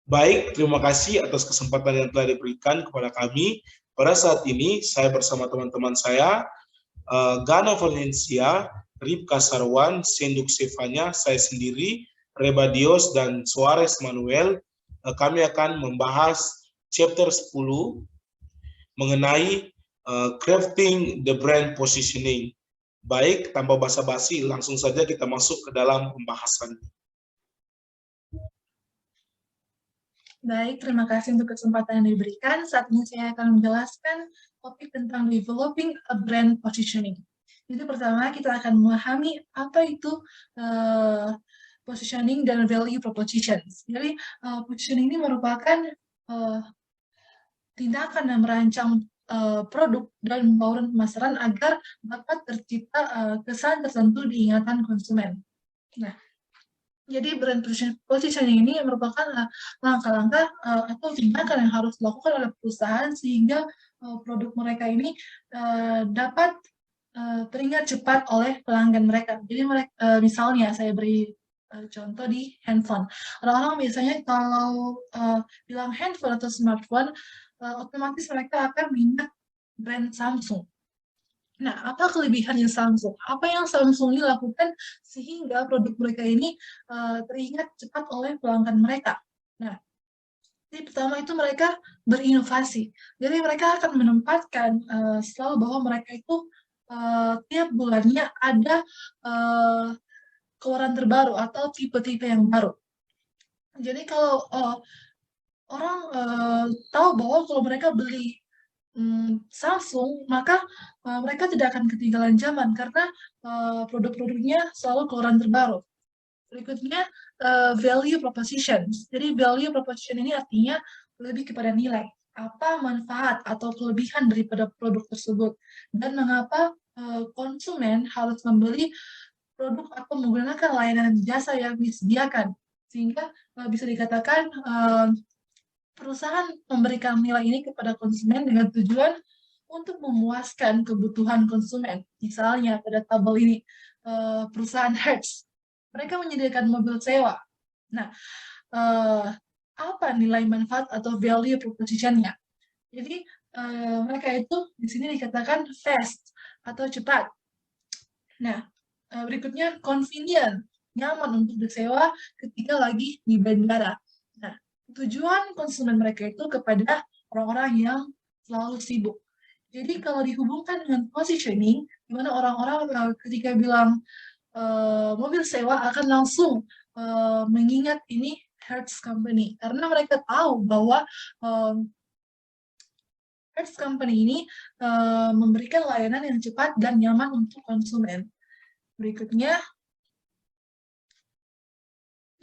Baik, terima kasih atas kesempatan yang telah diberikan kepada kami. Pada saat ini, saya bersama teman-teman saya, Gano Valencia, Ripka Sarwan, Senduk Stefania, saya sendiri, Reba Dios, dan Suarez Manuel. Kami akan membahas chapter 10 mengenai crafting the brand positioning. Baik, tanpa basa-basi, langsung saja kita masuk ke dalam pembahasan. Baik, terima kasih untuk kesempatan yang diberikan. Saat ini saya akan menjelaskan topik tentang developing a brand positioning. Jadi pertama kita akan memahami apa itu positioning dan value propositions. Jadi positioning ini merupakan tindakan yang merancang produk dan membangun pemasaran agar dapat tercipta kesan tertentu di ingatan konsumen. Nah, jadi brand positioning ini merupakan langkah-langkah atau tindakan yang harus dilakukan oleh perusahaan sehingga produk mereka ini dapat teringat cepat oleh pelanggan mereka. Jadi misalnya saya beri contoh di handphone. Orang-orang biasanya kalau bilang handphone atau smartphone, otomatis mereka akan mengingat brand Samsung. Nah, apa kelebihannya Samsung? Apa yang Samsung ini lakukan sehingga produk mereka ini teringat cepat oleh pelanggan mereka? Nah, jadi pertama itu mereka berinovasi. Jadi mereka akan menempatkan selalu bahwa mereka itu tiap bulannya ada keluaran terbaru atau tipe-tipe yang baru. Jadi kalau orang tahu bahwa kalau mereka beli Samsung, maka mereka tidak akan ketinggalan zaman karena produk-produknya selalu keluaran terbaru. Berikutnya, value proposition. Jadi value proposition ini artinya lebih kepada nilai. Apa manfaat atau kelebihan daripada produk tersebut dan mengapa konsumen harus membeli produk atau menggunakan layanan jasa yang disediakan. Sehingga bisa dikatakan perusahaan memberikan nilai ini kepada konsumen dengan tujuan untuk memuaskan kebutuhan konsumen. Misalnya pada tabel ini, perusahaan Hertz, mereka menyediakan mobil sewa. Nah, apa nilai manfaat atau value proposition-nya? Jadi, mereka itu di sini dikatakan fast atau cepat. Nah, berikutnya convenient, nyaman untuk disewa ketika lagi di bandara. Nah, tujuan konsumen mereka itu kepada orang-orang yang selalu sibuk. Jadi kalau dihubungkan dengan positioning, di mana orang-orang ketika bilang mobil sewa akan langsung mengingat ini Hertz Company, karena mereka tahu bahwa Hertz Company ini memberikan layanan yang cepat dan nyaman untuk konsumen. Berikutnya,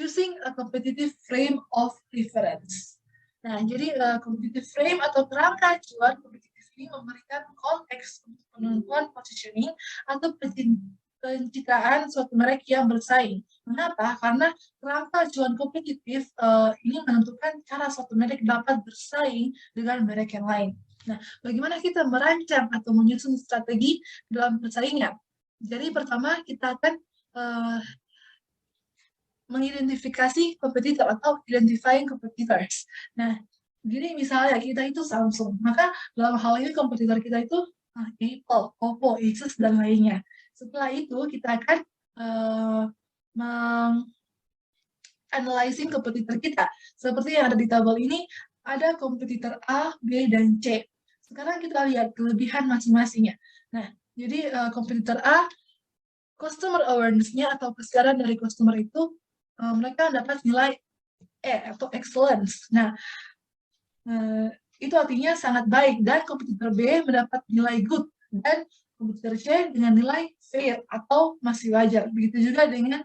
using a competitive frame of reference. Nah, jadi competitive frame atau kerangka acuan kompetitif ini memberikan konteks untuk penentuan positioning atau pencitraan suatu merek yang bersaing. Mengapa? Karena kerangka acuan kompetitif ini menentukan cara suatu merek dapat bersaing dengan merek yang lain. Nah, bagaimana kita merancang atau menyusun strategi dalam persaingan? Jadi pertama kita akan mengidentifikasi kompetitor atau identifying competitors. Nah, jadi misalnya kita itu Samsung, maka dalam hal ini kompetitor kita itu Apple, Oppo, Asus, dan lainnya. Setelah itu kita akan analyzing kompetitor kita. Seperti yang ada di tabel ini, ada kompetitor A, B, dan C. Sekarang kita lihat kelebihan masing-masingnya. Nah, jadi kompetitor A, customer awareness-nya atau kesadaran dari customer itu mereka dapat nilai E atau excellence. Nah, itu artinya sangat baik, dan kompetitor B mendapat nilai good, dan kompetitor C dengan nilai fair atau masih wajar. Begitu juga dengan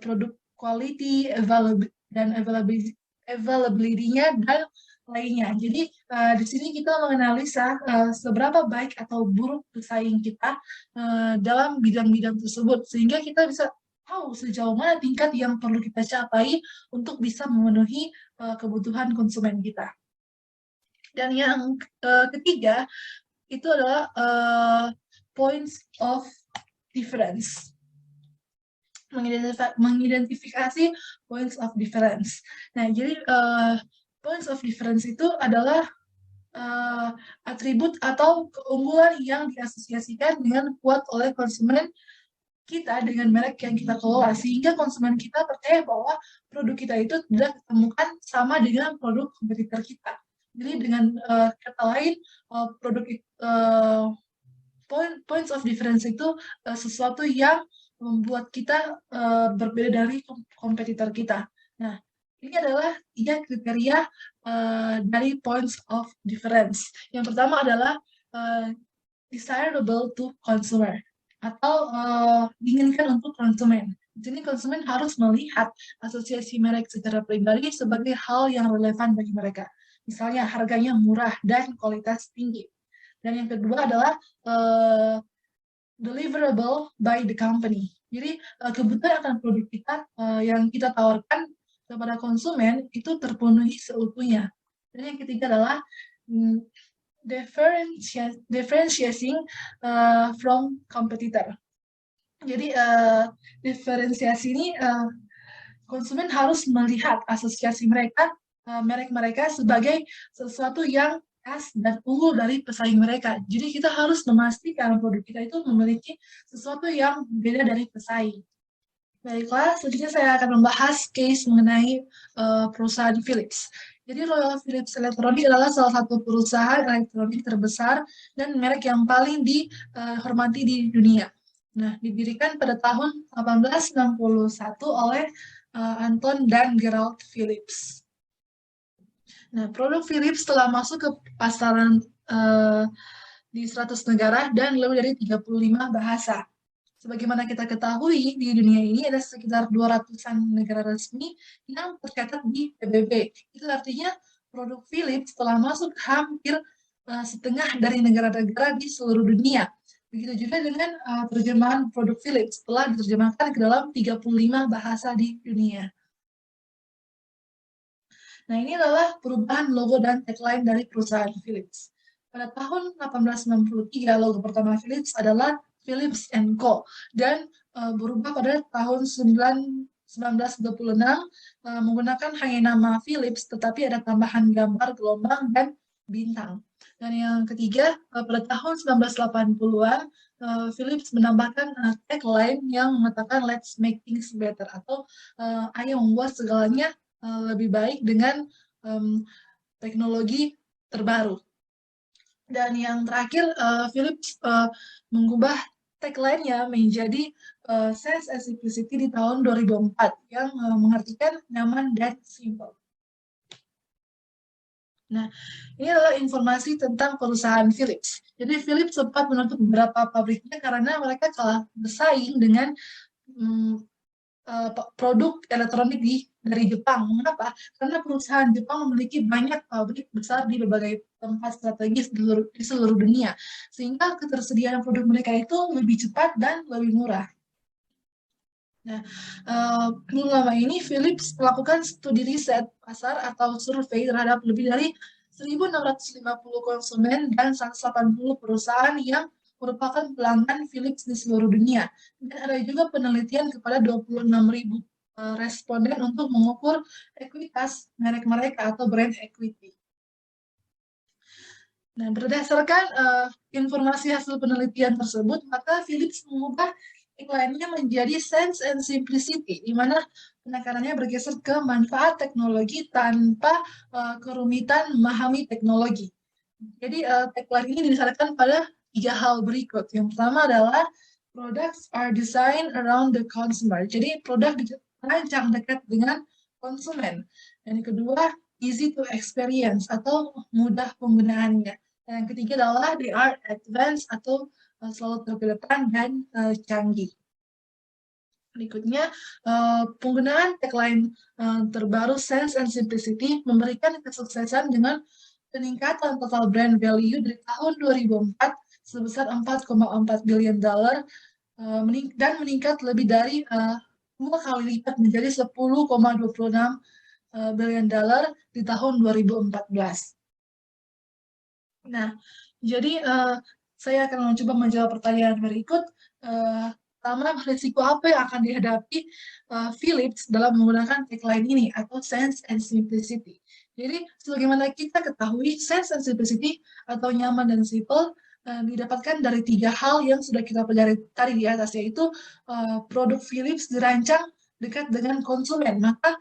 produk quality, dan availability-nya dan lainnya. Jadi di sini kita menganalisa seberapa baik atau buruk pesaing kita dalam bidang-bidang tersebut, sehingga kita bisa tahu sejauh mana tingkat yang perlu kita capai untuk bisa memenuhi kebutuhan konsumen kita. Dan yang ketiga itu adalah points of difference. mengidentifikasi points of difference. Nah, jadi points of difference itu adalah atribut atau keunggulan yang diasosiasikan dengan kuat oleh konsumen kita dengan merek yang kita kelola, sehingga konsumen kita percaya bahwa produk kita itu tidak ditemukan sama dengan produk kompetitor kita. Jadi dengan kata lain, produk points of difference itu sesuatu yang membuat kita berbeda dari kompetitor kita. Nah, ini adalah 3 kriteria dari points of difference. Yang pertama adalah desirable to consumer, atau diinginkan untuk konsumen. Jadi konsumen harus melihat asosiasi merek secara pribadi sebagai hal yang relevan bagi mereka. Misalnya harganya murah dan kualitas tinggi. Dan yang kedua adalah deliverable by the company. Jadi kebutuhan akan produk kita yang kita tawarkan kepada konsumen itu terpenuhi seutuhnya. Dan yang ketiga adalah differentiating from competitor. Jadi diferensiasi ini konsumen harus melihat asosiasi mereka, merek mereka sebagai sesuatu yang khas dan unggul dari pesaing mereka. Jadi kita harus memastikan produk kita itu memiliki sesuatu yang beda dari pesaing. Baiklah, selanjutnya saya akan membahas case mengenai perusahaan Philips. Jadi Royal Philips Electronics adalah salah satu perusahaan elektronik terbesar dan merek yang paling dihormati di dunia. Nah, didirikan pada tahun 1861 oleh Anton dan Gerald Philips. Nah, produk Philips telah masuk ke pasaran di 100 negara dan lebih dari 35 bahasa. Sebagaimana kita ketahui, di dunia ini ada sekitar 200-an negara resmi yang tercatat di PBB. Itu artinya produk Philips telah masuk hampir setengah dari negara-negara di seluruh dunia. Begitu juga dengan terjemahan produk Philips telah diterjemahkan ke dalam 35 bahasa di dunia. Nah, ini adalah perubahan logo dan tagline dari perusahaan Philips. Pada tahun 1863, logo pertama Philips adalah Philips & Co. Dan berubah pada tahun 1926 menggunakan hanya nama Philips, tetapi ada tambahan gambar gelombang dan bintang. Dan yang ketiga, pada tahun 1980-an, Philips menambahkan tagline yang mengatakan "Let's make things better" atau ayo membuat segalanya lebih baik dengan teknologi terbaru. Dan yang terakhir, Philips mengubah tagline-nya menjadi Sense and Simplicity di tahun 2004 yang mengartikan nyaman dan simple. Nah, ini adalah informasi tentang perusahaan Philips. Jadi Philips sempat menutup beberapa pabriknya karena mereka kalah bersaing dengan produk elektronik dari Jepang. Mengapa? Karena perusahaan Jepang memiliki banyak pabrik besar di berbagai tempat strategis di seluruh dunia, sehingga ketersediaan produk mereka itu lebih cepat dan lebih murah. Nah, belum lama ini Philips melakukan studi riset pasar atau survei terhadap lebih dari 1.650 konsumen dan 180 perusahaan yang merupakan pelanggan Philips di seluruh dunia. Dan ada juga penelitian kepada 26.000 responden untuk mengukur ekuitas merek mereka atau brand equity. Nah, berdasarkan informasi hasil penelitian tersebut, maka Philips mengubah tagline-nya menjadi Sense and Simplicity, di mana penekanannya bergeser ke manfaat teknologi tanpa kerumitan memahami teknologi. Jadi tagline ini didasarkan pada 3 hal berikut. Yang pertama adalah products are designed around the consumer. Jadi produk dirancang dekat dengan konsumen. Dan yang kedua, easy to experience atau mudah penggunaannya. Dan yang ketiga adalah they are advanced atau selalu terkedepan dan canggih. Berikutnya, penggunaan tagline terbaru Sense and Simplicity memberikan kesuksesan dengan peningkatan total brand value dari tahun 2004 sebesar $4,4 billion dan meningkat lebih dari 2 kali lipat menjadi $10,26 billion di tahun 2014. Nah, jadi saya akan mencoba menjawab pertanyaan berikut. Pertama, risiko apa yang akan dihadapi Philips dalam menggunakan tagline ini atau Sense and Simplicity. Jadi, sebagaimana kita ketahui, Sense and Simplicity atau nyaman dan simple didapatkan dari 3 hal yang sudah kita pelajari tadi di atas, yaitu produk Philips dirancang dekat dengan konsumen. Maka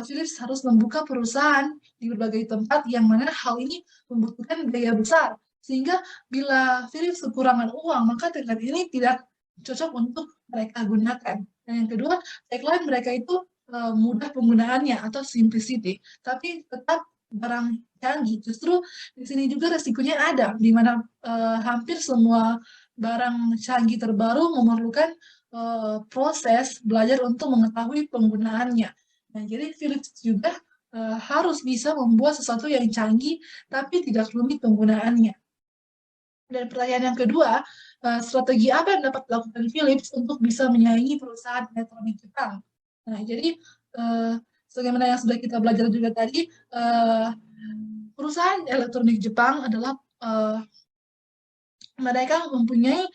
Philips harus membuka perusahaan di berbagai tempat yang mana hal ini membutuhkan biaya besar. Sehingga bila Philips kekurangan uang, maka tagline ini tidak cocok untuk mereka gunakan. Dan yang kedua, tagline mereka itu mudah penggunaannya atau simplicity, tapi tetap barang canggih. Justru di sini juga resikonya ada, di mana hampir semua barang canggih terbaru memerlukan proses belajar untuk mengetahui penggunaannya. Nah, jadi Philips juga harus bisa membuat sesuatu yang canggih, tapi tidak rumit penggunaannya. Dan pertanyaan yang kedua, strategi apa yang dapat dilakukan Philips untuk bisa menyaingi perusahaan elektronik Jepang? Nah, jadi sebagaimana yang sudah kita belajar juga tadi, perusahaan elektronik Jepang adalah mereka mempunyai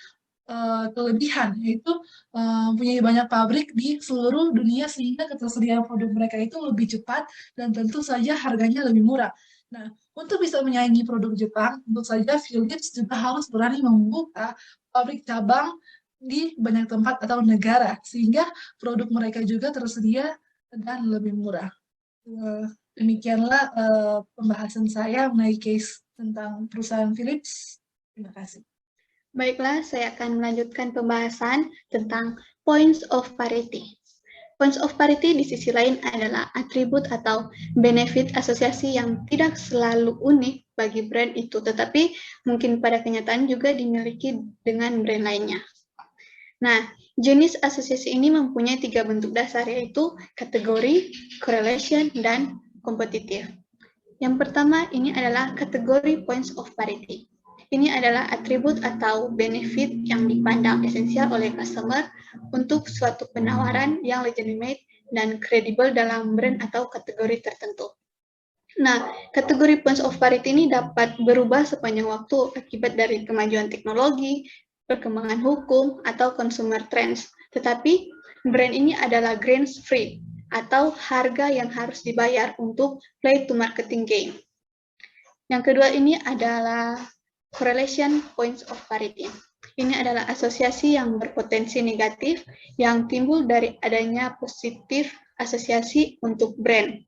kelebihan, yaitu mempunyai banyak pabrik di seluruh dunia sehingga ketersediaan produk mereka itu lebih cepat dan tentu saja harganya lebih murah. Nah, untuk bisa menyaingi produk Jepang, tentu saja Philips juga harus berani membuka pabrik cabang di banyak tempat atau negara, sehingga produk mereka juga tersedia dan lebih murah. Demikianlah pembahasan saya mengenai case tentang perusahaan Philips. Terima kasih. Baiklah, saya akan melanjutkan pembahasan tentang points of parity. Points of parity di sisi lain adalah atribut atau benefit asosiasi yang tidak selalu unik bagi brand itu, tetapi mungkin pada kenyataan juga dimiliki dengan brand lainnya. Nah, jenis asosiasi ini mempunyai 3 bentuk dasar, yaitu kategori, correlation, dan kompetitif. Yang pertama, ini adalah kategori points of parity. Ini adalah atribut atau benefit yang dipandang esensial oleh customer untuk suatu penawaran yang legitimate dan kredibel dalam brand atau kategori tertentu. Nah, kategori points of parity ini dapat berubah sepanjang waktu akibat dari kemajuan teknologi, perkembangan hukum, atau consumer trends. Tetapi, brand ini adalah grains free atau harga yang harus dibayar untuk play to marketing game. Yang kedua ini adalah correlation points of parity. Ini adalah asosiasi yang berpotensi negatif yang timbul dari adanya positif asosiasi untuk brand.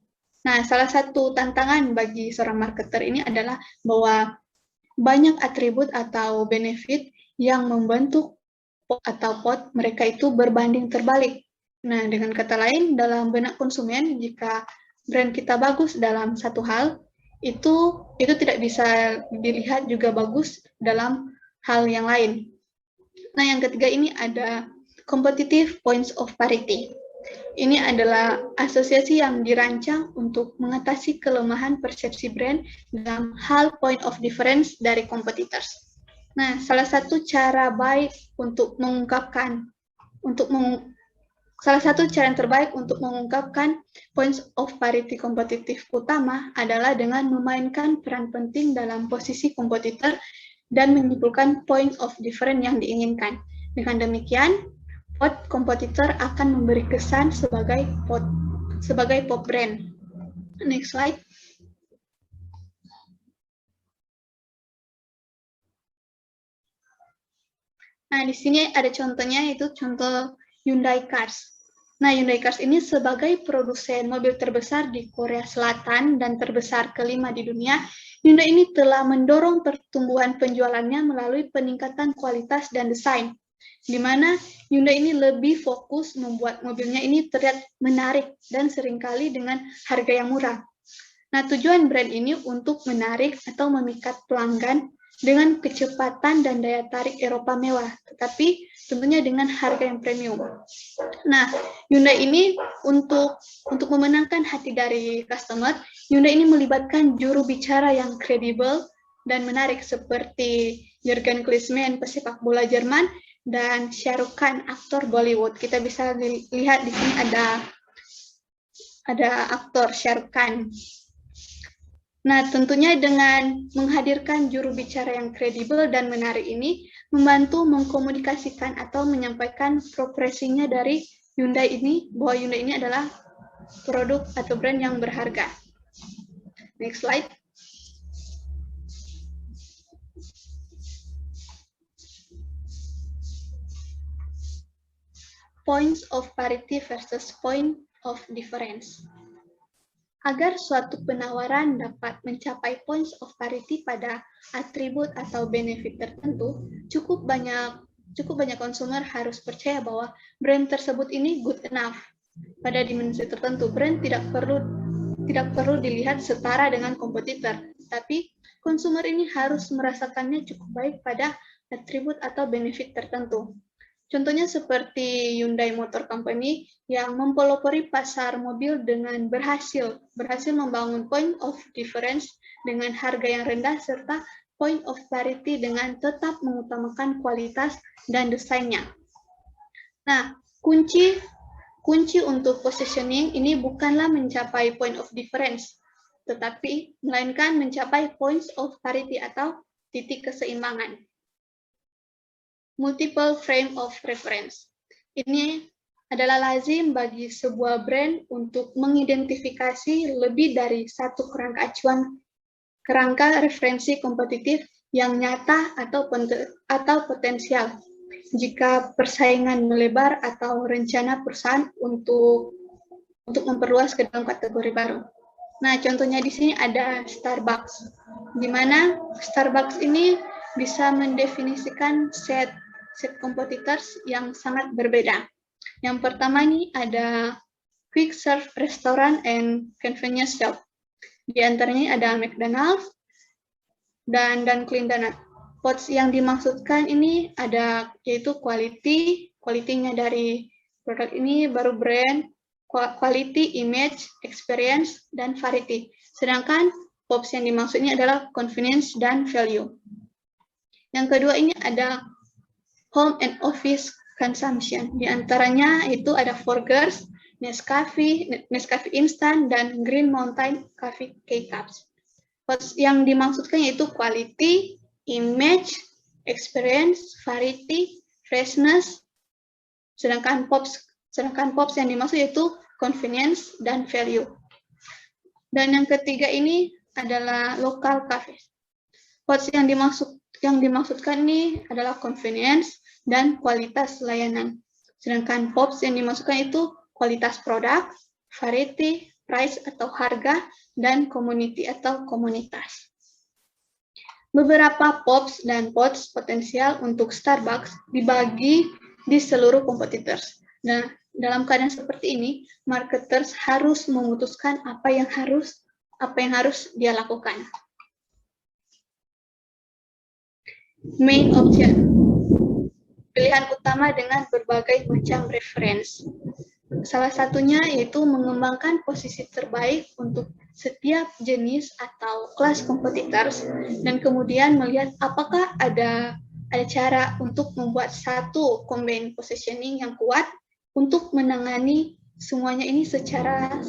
Nah, salah satu tantangan bagi seorang marketer ini adalah bahwa banyak atribut atau benefit yang membentuk pot mereka itu berbanding terbalik. Nah, dengan kata lain, dalam benak konsumen, jika brand kita bagus dalam satu hal, itu tidak bisa dilihat juga bagus dalam hal yang lain. Nah, yang ketiga ini ada competitive points of parity. Ini adalah asosiasi yang dirancang untuk mengatasi kelemahan persepsi brand dalam hal point of difference dari competitors. Nah, salah satu cara yang terbaik untuk mengungkapkan points of parity kompetitif utama adalah dengan memainkan peran penting dalam posisi kompetitor dan menyimpulkan point of difference yang diinginkan. Dengan demikian, pot kompetitor akan memberi kesan sebagai pop brand. Next slide. Nah, di sini ada contohnya, yaitu contoh Hyundai Cars. Nah, Hyundai Cars ini sebagai produsen mobil terbesar di Korea Selatan dan terbesar kelima di dunia, Hyundai ini telah mendorong pertumbuhan penjualannya melalui peningkatan kualitas dan desain, di mana Hyundai ini lebih fokus membuat mobilnya ini terlihat menarik dan seringkali dengan harga yang murah. Nah, tujuan brand ini untuk menarik atau memikat pelanggan dengan kecepatan dan daya tarik Eropa mewah, tetapi tentunya dengan harga yang premium. Nah, Hyundai ini untuk memenangkan hati dari customer, Hyundai ini melibatkan juru bicara yang kredibel dan menarik seperti Jurgen Klinsmann, pesepak bola Jerman, dan Shah Rukh Khan, aktor Bollywood. Kita bisa lihat di sini ada aktor Shah Rukh Khan. Nah, tentunya dengan menghadirkan juru bicara yang kredibel dan menarik ini, membantu mengkomunikasikan atau menyampaikan progresinya dari Hyundai ini, bahwa Hyundai ini adalah produk atau brand yang berharga. Next slide. Points of parity versus point of difference. Agar suatu penawaran dapat mencapai points of parity pada atribut atau benefit tertentu, cukup banyak konsumer harus percaya bahwa brand tersebut ini good enough. Pada dimensi tertentu, brand tidak perlu dilihat setara dengan kompetitor, tapi konsumer ini harus merasakannya cukup baik pada atribut atau benefit tertentu. Contohnya seperti Hyundai Motor Company yang mempelopori pasar mobil dengan berhasil membangun point of difference dengan harga yang rendah serta point of parity dengan tetap mengutamakan kualitas dan desainnya. Nah, kunci untuk positioning ini bukanlah mencapai point of difference, tetapi melainkan mencapai points of parity atau titik keseimbangan. Multiple frame of reference. Ini adalah lazim bagi sebuah brand untuk mengidentifikasi lebih dari satu kerangka referensi kompetitif yang nyata atau potensial. Jika persaingan melebar atau rencana perusahaan untuk memperluas ke dalam kategori baru. Nah, contohnya di sini ada Starbucks, di mana Starbucks ini bisa mendefinisikan set competitors yang sangat berbeda. Yang pertama ini ada quick serve restaurant and convenience shop. Di antaranya ada McDonald's dan Dunkin' Donuts. Pots yang dimaksudkan ini ada yaitu quality-nya dari produk ini, baru brand, quality, image, experience, dan variety. Sedangkan pops yang dimaksudnya adalah convenience dan value. Yang kedua ini ada home and office consumption. Di antaranya itu ada Folgers, Nescafe Instant, dan Green Mountain Coffee K-Cups. Yang dimaksudkan yaitu quality, image, experience, variety, freshness. Sedangkan pops yang dimaksud yaitu convenience dan value. Dan yang ketiga ini adalah local cafe. Pops yang dimaksudkan ini adalah convenience dan kualitas layanan. Sedangkan pops yang dimaksudkan itu kualitas produk, variety, price atau harga, dan community atau komunitas. Beberapa pops dan pods potensial untuk Starbucks dibagi di seluruh competitors. Nah, dalam keadaan seperti ini, marketers harus memutuskan apa yang harus dia lakukan. Main option, pilihan utama dengan berbagai macam reference. Salah satunya yaitu mengembangkan posisi terbaik untuk setiap jenis atau kelas competitors dan kemudian melihat apakah ada cara untuk membuat satu combine positioning yang kuat untuk menangani semuanya ini secara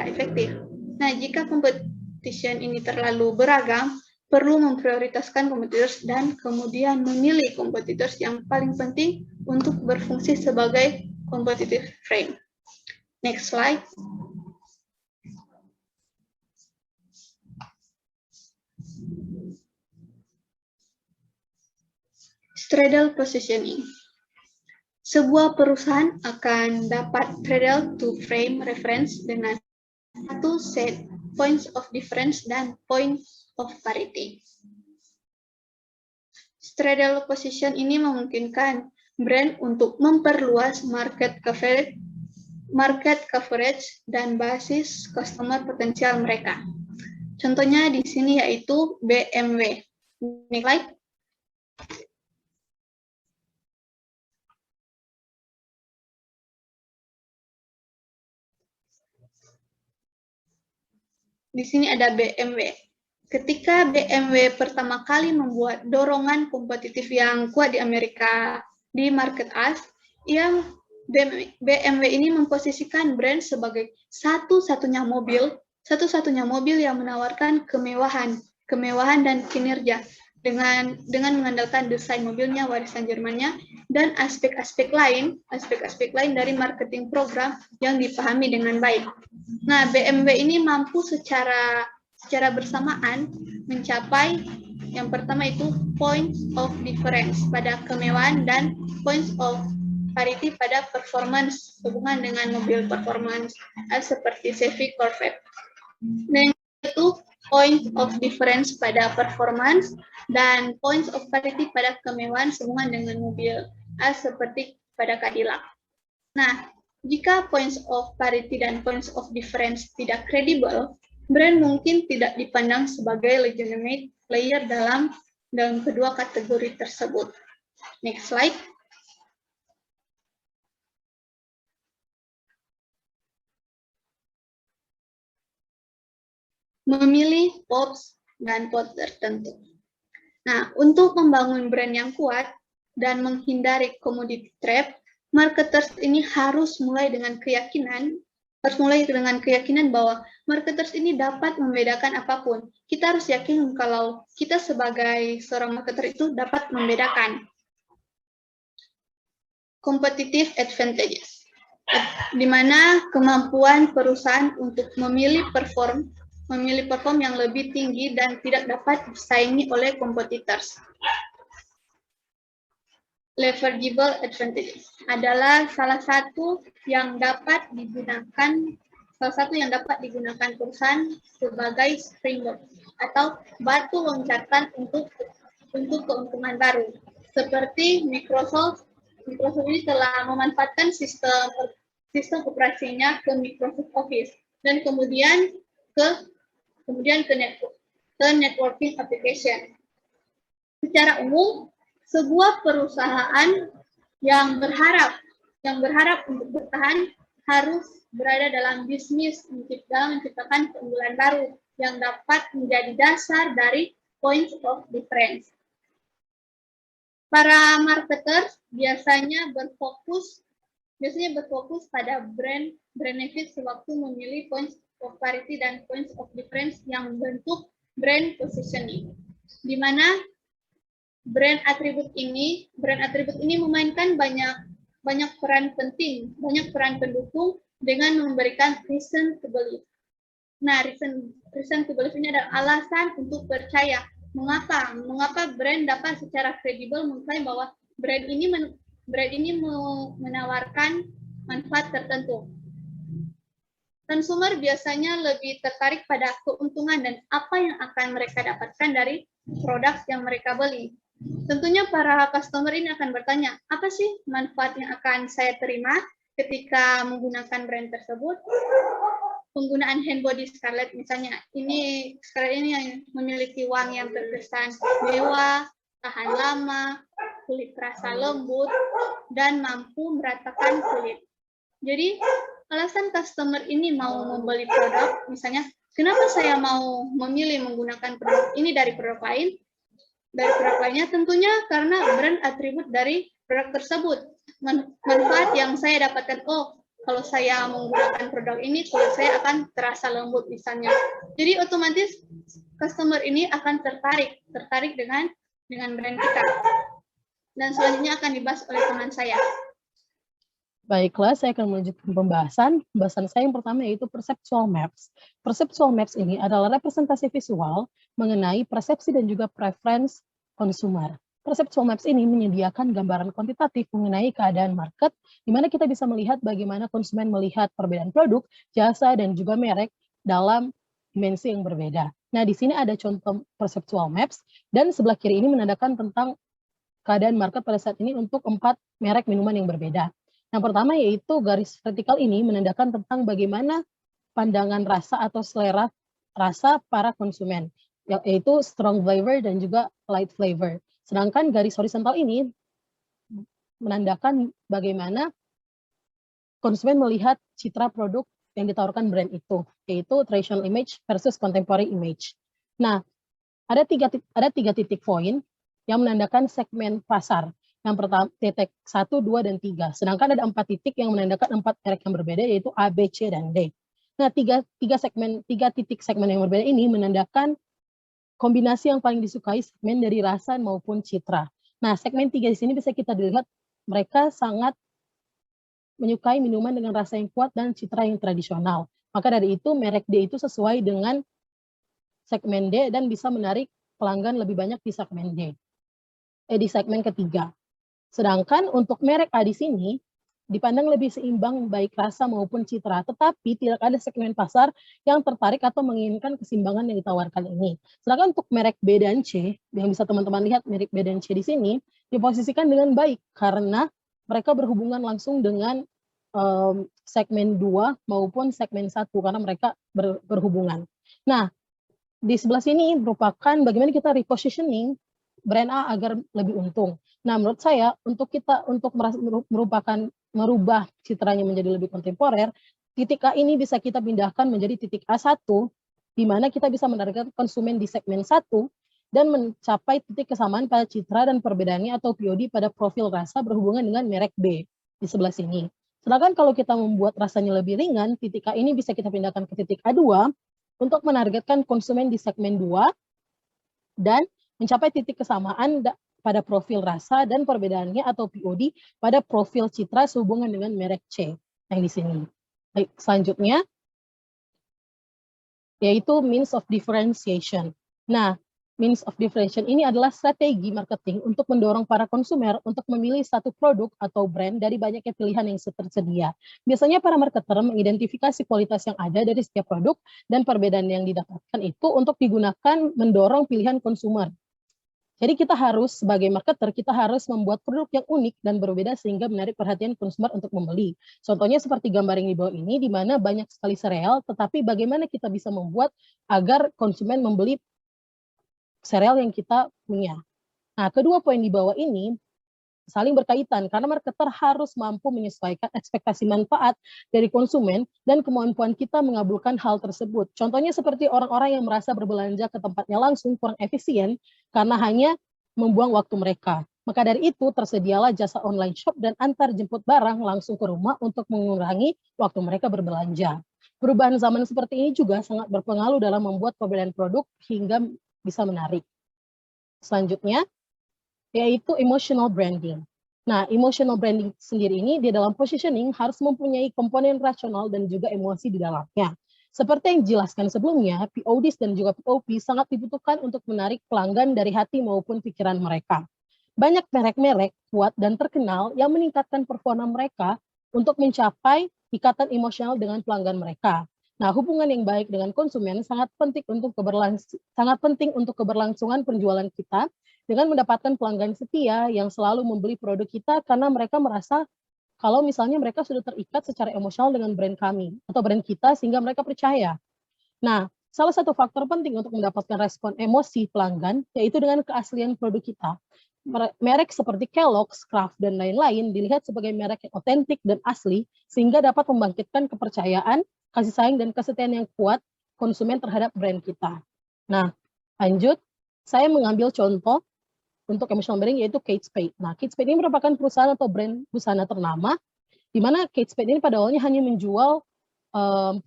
efektif. Nah, jika competition ini terlalu beragam, perlu memprioritaskan competitors dan kemudian memilih competitors yang paling penting untuk berfungsi sebagai competitive frame. Next slide. Straddle positioning. Sebuah perusahaan akan dapat straddle to frame reference dengan satu set points of difference dan points of parity. Straddle position ini memungkinkan brand untuk memperluas market coverage dan basis customer potensial mereka. Contohnya di sini yaitu BMW. Next slide. Di sini ada BMW. Ketika BMW pertama kali membuat dorongan kompetitif yang kuat di Amerika, di market as, BMW ini memposisikan brand sebagai satu-satunya mobil satu-satunya mobil yang menawarkan kemewahan dan kinerja dengan mengandalkan desain mobilnya, warisan Jermannya, dan aspek-aspek lain dari marketing program yang dipahami dengan baik. Nah, BMW ini mampu secara bersamaan mencapai yang pertama itu points of difference pada kemewahan dan points of parity pada performance, hubungan dengan mobil performance seperti Chevy Corvette. Dan itu points of difference pada performance dan points of parity pada kemewahan sehubungan dengan mobil seperti pada Cadillac. Nah, jika points of parity dan points of difference tidak kredibel, brand mungkin tidak dipandang sebagai legitimate player dalam kedua kategori tersebut. Next slide. Memilih POPs dan POT tertentu. Nah, untuk membangun brand yang kuat dan menghindari commodity trap, marketers ini harus mulai dengan keyakinan bahwa marketers ini dapat membedakan apapun. Kita harus yakin kalau kita sebagai seorang marketer itu dapat membedakan competitive advantages, di mana kemampuan perusahaan untuk memilih perform yang lebih tinggi dan tidak dapat disaingi oleh competitors. Leverageable advantages adalah salah satu yang dapat digunakan perusahaan sebagai springboard atau batu loncatan untuk keuntungan baru. Seperti Microsoft ini telah memanfaatkan sistem operasinya ke Microsoft Office dan kemudian ke networking application. Secara umum, sebuah perusahaan yang berharap untuk bertahan harus berada dalam bisnis menciptakan keunggulan baru yang dapat menjadi dasar dari points of difference. Para marketer biasanya berfokus pada brand benefit sewaktu memilih points of parity dan points of difference yang membentuk brand positioning, di mana brand atribut ini memainkan banyak peran penting, banyak peran pendukung dengan memberikan reason to believe. Nah, reason to believe ini adalah alasan untuk percaya. Mengapa brand dapat secara kredibel mengklaim bahwa brand ini menawarkan manfaat tertentu. Konsumer biasanya lebih tertarik pada keuntungan dan apa yang akan mereka dapatkan dari produk yang mereka beli. Tentunya para customer ini akan bertanya, apa sih manfaat yang akan saya terima ketika menggunakan brand tersebut? Penggunaan hand body Scarlett misalnya, Scarlett ini yang memiliki wangi yang terkesan mewah, tahan lama, kulit terasa lembut, dan mampu meratakan kulit. Jadi, alasan customer ini mau membeli produk, misalnya, kenapa saya mau memilih menggunakan produk ini dari produk lain? Dari produk lainnya tentunya karena brand atribut dari produk tersebut. Manfaat yang saya dapatkan, kalau saya menggunakan produk ini, kulit saya akan terasa lembut misalnya. Jadi otomatis customer ini akan tertarik dengan brand kita. Dan selanjutnya akan dibahas oleh teman saya. Baiklah, saya akan melanjutkan pembahasan saya yang pertama yaitu perceptual maps. Perceptual maps ini adalah representasi visual mengenai persepsi dan juga preference konsumer. Perceptual maps ini menyediakan gambaran kuantitatif mengenai keadaan market, di mana kita bisa melihat bagaimana konsumen melihat perbedaan produk, jasa, dan juga merek dalam dimensi yang berbeda. Nah, di sini ada contoh perceptual maps, dan sebelah kiri ini menandakan tentang keadaan market pada saat ini untuk 4 merek minuman yang berbeda. Yang pertama yaitu garis vertikal ini menandakan tentang bagaimana pandangan rasa atau selera rasa para konsumen, yaitu strong flavor dan juga light flavor. Sedangkan garis horizontal ini menandakan bagaimana konsumen melihat citra produk yang ditawarkan brand itu, yaitu traditional image versus contemporary image. Nah, ada tiga titik poin yang menandakan segmen pasar. Yang pertama titik 1, 2, dan 3. Sedangkan ada 4 titik yang menandakan 4 merek yang berbeda, yaitu A, B, C, dan D. Nah, tiga titik segmen yang berbeda ini menandakan kombinasi yang paling disukai segmen dari rasa maupun citra. Nah, segmen 3 di sini bisa kita dilihat mereka sangat menyukai minuman dengan rasa yang kuat dan citra yang tradisional. Maka dari itu merek D itu sesuai dengan segmen D dan bisa menarik pelanggan lebih banyak di segmen D. Di segmen ketiga. Sedangkan untuk merek A di sini dipandang lebih seimbang baik rasa maupun citra, tetapi tidak ada segmen pasar yang tertarik atau menginginkan keseimbangan yang ditawarkan ini. Sedangkan untuk merek B dan C, yang bisa teman-teman lihat merek B dan C di sini, diposisikan dengan baik karena mereka berhubungan langsung dengan segmen 2 maupun segmen 1 karena mereka berhubungan. Nah, di sebelah sini merupakan bagaimana kita repositioning brand A agar lebih untung. Nah, menurut saya untuk merubah citranya menjadi lebih kontemporer, titik A ini bisa kita pindahkan menjadi titik A1, di mana kita bisa menargetkan konsumen di segmen 1 dan mencapai titik kesamaan pada citra dan perbedaannya atau POD pada profil rasa berhubungan dengan merek B di sebelah sini. Sedangkan kalau kita membuat rasanya lebih ringan, titik A ini bisa kita pindahkan ke titik A2 untuk menargetkan konsumen di segmen 2 dan mencapai titik kesamaan pada profil rasa dan perbedaannya atau POD pada profil citra sehubungan dengan merek C yang di sini. Baik, selanjutnya yaitu means of differentiation. Nah, means of differentiation ini adalah strategi marketing untuk mendorong para konsumer untuk memilih satu produk atau brand dari banyaknya pilihan yang tersedia. Biasanya para marketer mengidentifikasi kualitas yang ada dari setiap produk dan perbedaan yang didapatkan itu untuk digunakan mendorong pilihan konsumer. Jadi kita harus sebagai marketer, kita harus membuat produk yang unik dan berbeda sehingga menarik perhatian konsumer untuk membeli. Contohnya seperti gambar yang di bawah ini, di mana banyak sekali sereal, tetapi bagaimana kita bisa membuat agar konsumen membeli sereal yang kita punya. Nah, kedua poin di bawah ini saling berkaitan karena marketer harus mampu menyesuaikan ekspektasi manfaat dari konsumen dan kemampuan kita mengabulkan hal tersebut. Contohnya seperti orang-orang yang merasa berbelanja ke tempatnya langsung kurang efisien karena hanya membuang waktu mereka. Maka dari itu tersedialah jasa online shop dan antar jemput barang langsung ke rumah untuk mengurangi waktu mereka berbelanja. Perubahan zaman seperti ini juga sangat berpengaruh dalam membuat perbedaan produk hingga bisa menarik. Selanjutnya, yaitu emotional branding. Nah, emotional branding sendiri ini di dalam positioning harus mempunyai komponen rasional dan juga emosi di dalamnya. Seperti yang dijelaskan sebelumnya, PODs dan juga POP sangat dibutuhkan untuk menarik pelanggan dari hati maupun pikiran mereka. Banyak merek-merek kuat dan terkenal yang meningkatkan performa mereka untuk mencapai ikatan emosional dengan pelanggan mereka. Nah, hubungan yang baik dengan konsumen sangat penting untuk keberlangsungan penjualan kita dengan mendapatkan pelanggan setia yang selalu membeli produk kita karena mereka merasa kalau misalnya mereka sudah terikat secara emosional dengan brand kami atau brand kita sehingga mereka percaya. Nah, salah satu faktor penting untuk mendapatkan respon emosi pelanggan yaitu dengan keaslian produk kita. Merek seperti Kellogg's, Kraft, dan lain-lain dilihat sebagai merek yang otentik dan asli sehingga dapat membangkitkan kepercayaan, kasih sayang, dan kesetiaan yang kuat konsumen terhadap brand kita. Nah, lanjut, saya mengambil contoh untuk emotional branding yaitu Kate Spade. Nah, Kate Spade ini merupakan perusahaan atau brand busana ternama, di mana Kate Spade ini pada awalnya hanya menjual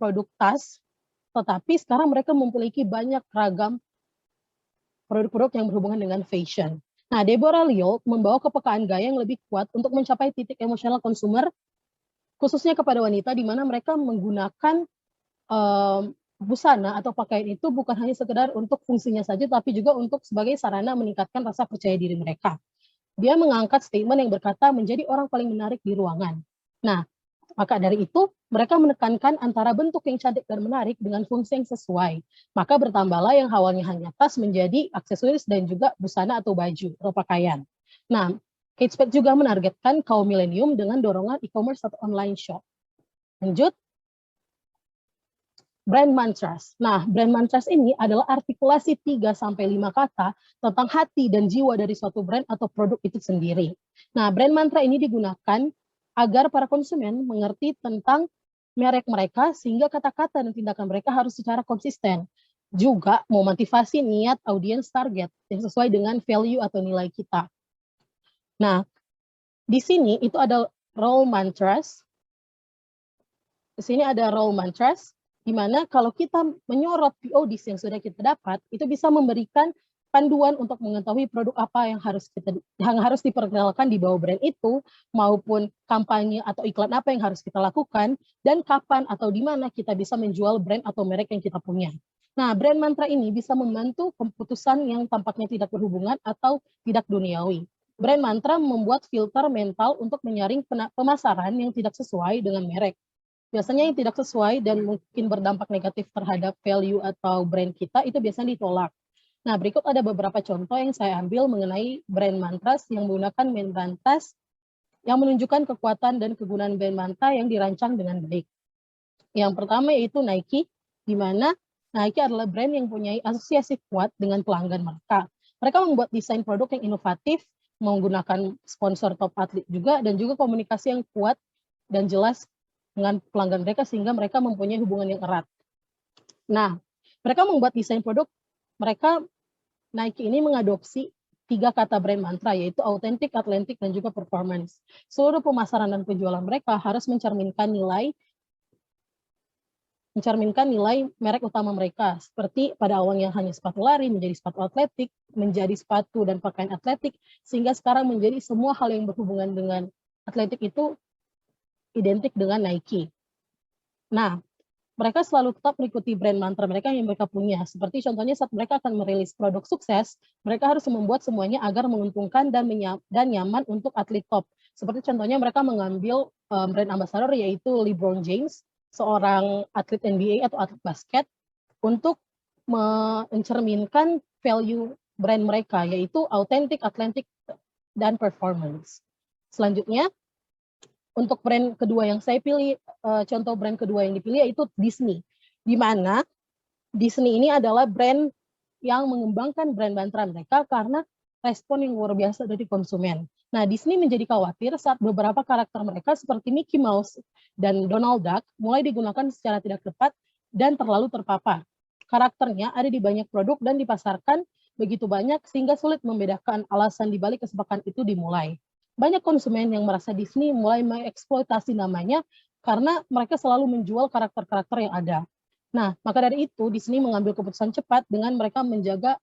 produk tas, tetapi sekarang mereka memiliki banyak ragam produk-produk yang berhubungan dengan fashion. Nah, Deborah Liold membawa kepekaan gaya yang lebih kuat untuk mencapai titik emosional konsumer, khususnya kepada wanita, di mana mereka menggunakan busana atau pakaian itu bukan hanya sekedar untuk fungsinya saja, tapi juga untuk sebagai sarana meningkatkan rasa percaya diri mereka. Dia mengangkat statement yang berkata menjadi orang paling menarik di ruangan. Nah, maka dari itu mereka menekankan antara bentuk yang cantik dan menarik dengan fungsi yang sesuai. Maka bertambahlah yang awalnya hanya tas menjadi aksesoris dan juga busana atau baju atau pakaian. Nah, Kate Spade juga menargetkan kaum milenium dengan dorongan e-commerce atau online shop. Lanjut. Brand mantras. Nah, brand mantras ini adalah artikulasi 3-5 kata tentang hati dan jiwa dari suatu brand atau produk itu sendiri. Nah, brand mantra ini digunakan agar para konsumen mengerti tentang merek mereka sehingga kata-kata dan tindakan mereka harus secara konsisten. Juga memotivasi niat audiens target yang sesuai dengan value atau nilai kita. Nah, di sini itu ada role mantras. Di sini ada role mantras, di di mana kalau kita menyorot PODs yang sudah kita dapat, itu bisa memberikan panduan untuk mengetahui produk apa yang harus diperkenalkan di bawah brand itu, maupun kampanye atau iklan apa yang harus kita lakukan, dan kapan atau di mana kita bisa menjual brand atau merek yang kita punya. Nah, brand mantra ini bisa membantu keputusan yang tampaknya tidak berhubungan atau tidak duniawi. Brand mantra membuat filter mental untuk menyaring pemasaran yang tidak sesuai dengan merek. Biasanya yang tidak sesuai dan mungkin berdampak negatif terhadap value atau brand kita, itu biasanya ditolak. Nah, berikut ada beberapa contoh yang saya ambil mengenai brand mantras yang menggunakan mantras yang menunjukkan kekuatan dan kegunaan brand mantra yang dirancang dengan baik. Yang pertama yaitu Nike, di mana Nike adalah brand yang punya asosiasi kuat dengan pelanggan mereka. Mereka membuat desain produk yang inovatif, menggunakan sponsor top atlet juga, dan juga komunikasi yang kuat dan jelas dengan pelanggan mereka sehingga mereka mempunyai hubungan yang erat. Nah, mereka membuat desain produk, Nike ini mengadopsi 3 kata brand mantra, yaitu authentic, authentic, dan juga performance. Seluruh pemasaran dan penjualan mereka harus mencerminkan nilai merek utama mereka, seperti pada awalnya hanya sepatu lari, menjadi sepatu atletik, menjadi sepatu dan pakaian atletik, sehingga sekarang menjadi semua hal yang berhubungan dengan atletik itu identik dengan Nike. Nah, mereka selalu tetap mengikuti brand mantra mereka yang mereka punya. Seperti contohnya saat mereka akan merilis produk sukses, mereka harus membuat semuanya agar menguntungkan dan nyaman untuk atlet top. Seperti contohnya mereka mengambil brand ambassador yaitu LeBron James, seorang atlet NBA atau atlet basket, untuk mencerminkan value brand mereka, yaitu authentic, authentic, dan performance. Selanjutnya, untuk brand kedua yang saya pilih, contoh brand kedua yang dipilih yaitu Disney, di mana Disney ini adalah brand yang mengembangkan brand mantra mereka karena respon yang luar biasa dari konsumen. Nah, Disney menjadi khawatir saat beberapa karakter mereka seperti Mickey Mouse dan Donald Duck mulai digunakan secara tidak tepat dan terlalu terpapar. Karakternya ada di banyak produk dan dipasarkan begitu banyak sehingga sulit membedakan alasan dibalik kesepakatan itu dimulai. Banyak konsumen yang merasa Disney mulai mengeksploitasi namanya karena mereka selalu menjual karakter-karakter yang ada. Nah, maka dari itu Disney mengambil keputusan cepat dengan mereka menjaga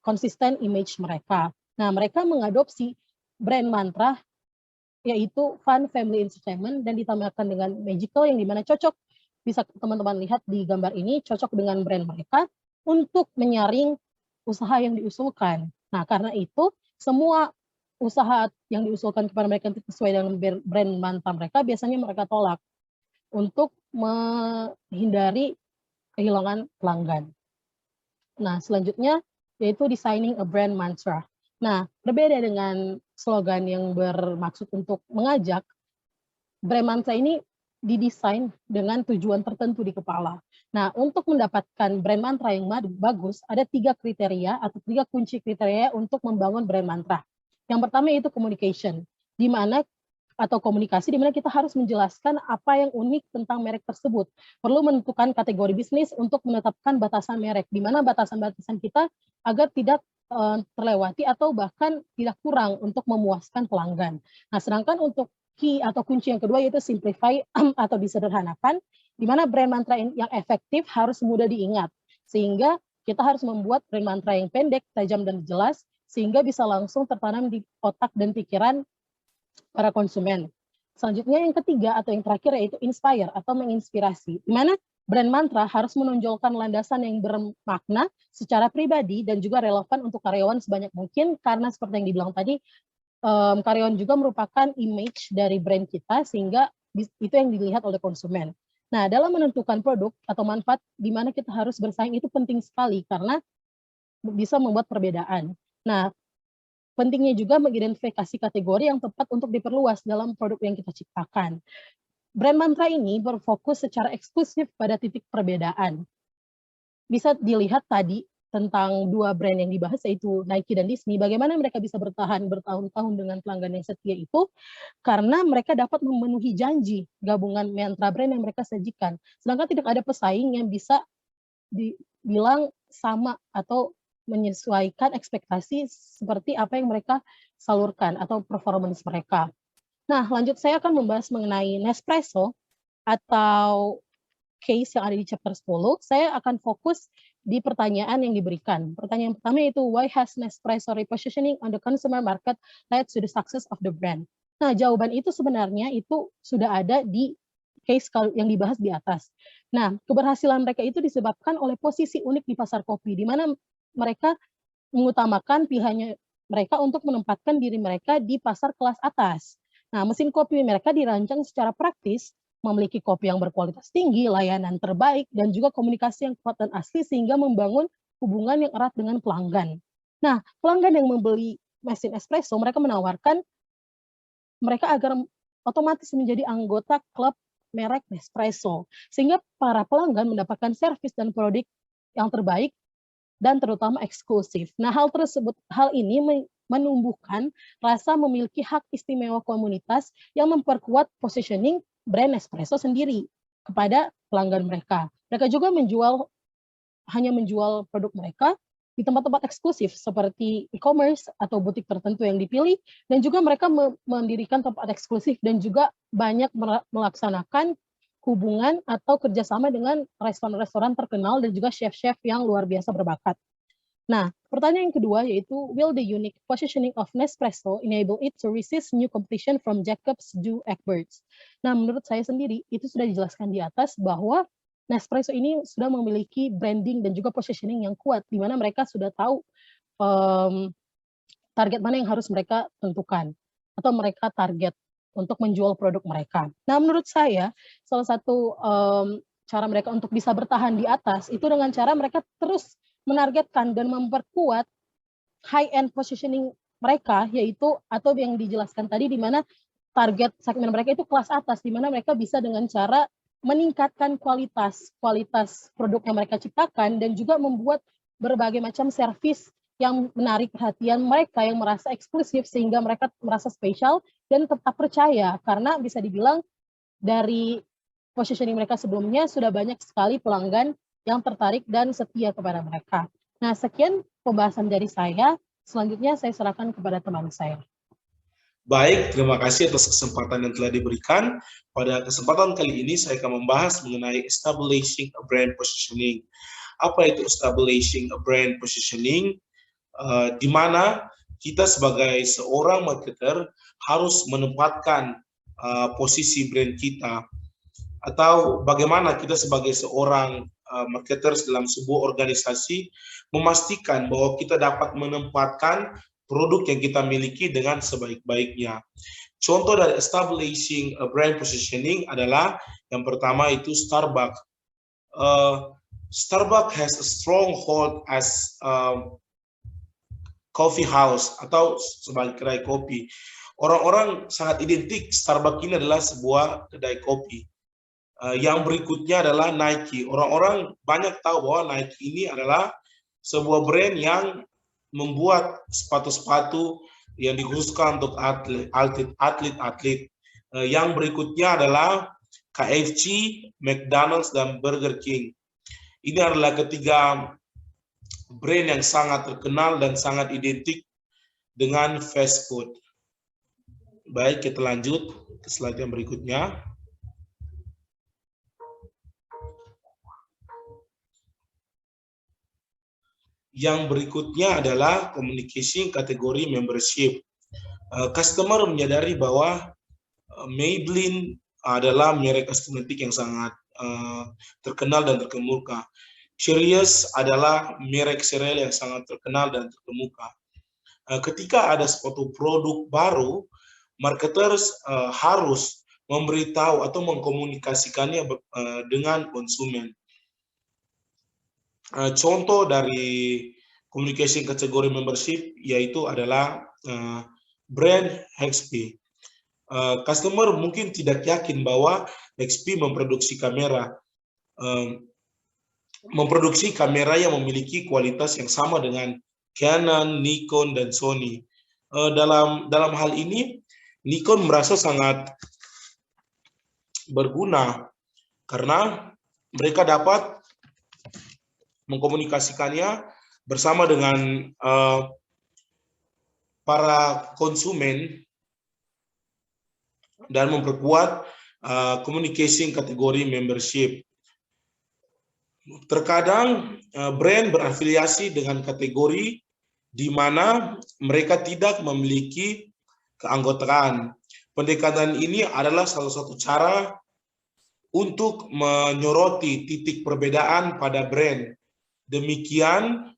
konsisten image mereka. Nah, mereka mengadopsi brand mantra yaitu Fun Family Entertainment dan ditambahkan dengan magical yang dimana cocok, bisa teman-teman lihat di gambar ini, cocok dengan brand mereka untuk menyaring usaha yang diusulkan. Nah, karena itu semua usaha yang diusulkan kepada mereka sesuai dengan brand mantra mereka, biasanya mereka tolak untuk menghindari kehilangan pelanggan. Nah, selanjutnya yaitu designing a brand mantra. Nah, berbeda dengan slogan yang bermaksud untuk mengajak, brand mantra ini didesain dengan tujuan tertentu di kepala. Nah, untuk mendapatkan brand mantra yang bagus, ada 3 kriteria atau 3 kunci kriteria untuk membangun brand mantra. Yang pertama yaitu communication, komunikasi di mana kita harus menjelaskan apa yang unik tentang merek tersebut. Perlu menentukan kategori bisnis untuk menetapkan batasan merek, di mana batasan-batasan kita agar tidak terlewati atau bahkan tidak kurang untuk memuaskan pelanggan. Nah, sedangkan untuk key atau kunci yang kedua yaitu simplify atau disederhanakan, di mana brand mantra yang efektif harus mudah diingat, sehingga kita harus membuat brand mantra yang pendek, tajam, dan jelas, sehingga bisa langsung tertanam di otak dan pikiran para konsumen. Selanjutnya yang ketiga atau yang terakhir yaitu inspire atau menginspirasi, di mana brand mantra harus menonjolkan landasan yang bermakna secara pribadi dan juga relevan untuk karyawan sebanyak mungkin, karena seperti yang dibilang tadi, karyawan juga merupakan image dari brand kita, sehingga itu yang dilihat oleh konsumen. Nah, dalam menentukan produk atau manfaat di mana kita harus bersaing itu penting sekali karena bisa membuat perbedaan. Nah, pentingnya juga mengidentifikasi kategori yang tepat untuk diperluas dalam produk yang kita ciptakan. Brand mantra ini berfokus secara eksklusif pada titik perbedaan. Bisa dilihat tadi tentang 2 brand yang dibahas yaitu Nike dan Disney, bagaimana mereka bisa bertahan bertahun-tahun dengan pelanggan yang setia itu karena mereka dapat memenuhi janji gabungan mantra brand yang mereka sajikan. Sedangkan tidak ada pesaing yang bisa dibilang sama atau menyesuaikan ekspektasi seperti apa yang mereka salurkan atau performance mereka. Nah, lanjut saya akan membahas mengenai Nespresso atau case yang ada di chapter 10, saya akan fokus di pertanyaan yang diberikan. Pertanyaan pertama yaitu, why has Nespresso repositioning on the consumer market led to the success of the brand? Nah, jawaban itu sebenarnya itu sudah ada di case yang dibahas di atas. Nah, keberhasilan mereka itu disebabkan oleh posisi unik di pasar kopi, di mana mereka mengutamakan pilihannya mereka untuk menempatkan diri mereka di pasar kelas atas. Nah, mesin kopi mereka dirancang secara praktis, memiliki kopi yang berkualitas tinggi, layanan terbaik, dan juga komunikasi yang kuat dan asli sehingga membangun hubungan yang erat dengan pelanggan. Nah, pelanggan yang membeli mesin espresso, mereka menawarkan mereka agar otomatis menjadi anggota klub merek Nespresso, sehingga para pelanggan mendapatkan servis dan produk yang terbaik dan terutama eksklusif. Nah, hal ini menumbuhkan rasa memiliki hak istimewa komunitas yang memperkuat positioning brand Nespresso sendiri kepada pelanggan mereka. Mereka juga hanya menjual produk mereka di tempat-tempat eksklusif seperti e-commerce atau butik tertentu yang dipilih, dan juga mereka mendirikan tempat eksklusif dan juga banyak melaksanakan hubungan atau kerjasama dengan restoran-restoran terkenal dan juga chef-chef yang luar biasa berbakat. Nah, pertanyaan yang kedua yaitu, will the unique positioning of Nespresso enable it to resist new competition from Jacobs Douwe Egberts? Nah, menurut saya sendiri, itu sudah dijelaskan di atas bahwa Nespresso ini sudah memiliki branding dan juga positioning yang kuat, di mana mereka sudah tahu target mana yang harus mereka tentukan, atau mereka target untuk menjual produk mereka. Nah, menurut saya, salah satu cara mereka untuk bisa bertahan di atas, itu dengan cara mereka terus menargetkan dan memperkuat high-end positioning mereka, yaitu atau yang dijelaskan tadi, di mana target segmen mereka itu kelas atas, di mana mereka bisa dengan cara meningkatkan kualitas produk yang mereka ciptakan dan juga membuat berbagai macam servis yang menarik perhatian mereka, yang merasa eksklusif sehingga mereka merasa spesial dan tetap percaya, karena bisa dibilang dari positioning mereka sebelumnya sudah banyak sekali pelanggan yang tertarik dan setia kepada mereka. Nah, sekian pembahasan dari saya. Selanjutnya saya serahkan kepada teman saya. Baik, terima kasih atas kesempatan yang telah diberikan. Pada kesempatan kali ini saya akan membahas mengenai establishing a brand positioning. Apa itu establishing a brand positioning? Di mana kita sebagai seorang marketer harus menempatkan posisi brand kita, atau bagaimana kita sebagai seorang marketers dalam sebuah organisasi memastikan bahwa kita dapat menempatkan produk yang kita miliki dengan sebaik-baiknya. Contoh dari establishing a brand positioning adalah yang pertama itu Starbucks. Starbucks has a strong hold as coffee house atau sebagai kedai kopi. Orang-orang sangat identik Starbucks ini adalah sebuah kedai kopi. Yang berikutnya adalah Nike. Orang-orang banyak tahu bahwa Nike ini adalah sebuah brand yang membuat sepatu-sepatu yang dikhususkan untuk atlet. Yang berikutnya adalah KFC, McDonald's, dan Burger King. Ini adalah ketiga brand yang sangat terkenal dan sangat identik dengan fast food. Baik, kita lanjut ke slide yang berikutnya. Yang berikutnya adalah communication kategori membership. Customer menyadari bahwa Maybelline adalah merek kosmetik yang sangat terkenal dan terkemuka. Cheerios adalah merek sereal yang sangat terkenal dan terkemuka. Ketika ada suatu produk baru, marketers harus memberitahu atau mengkomunikasikannya dengan konsumen. Contoh dari communication kategori membership yaitu adalah brand HP. Customer mungkin tidak yakin bahwa HP memproduksi kamera yang memiliki kualitas yang sama dengan Canon, Nikon, dan Sony. Dalam hal ini, Nikon merasa sangat berguna karena mereka dapat mengkomunikasikannya bersama dengan para konsumen dan memperkuat communication kategori membership. Terkadang brand berafiliasi dengan kategori di mana mereka tidak memiliki keanggotaan. Pendekatan ini adalah salah satu cara untuk menyoroti titik perbedaan pada brand. Demikian,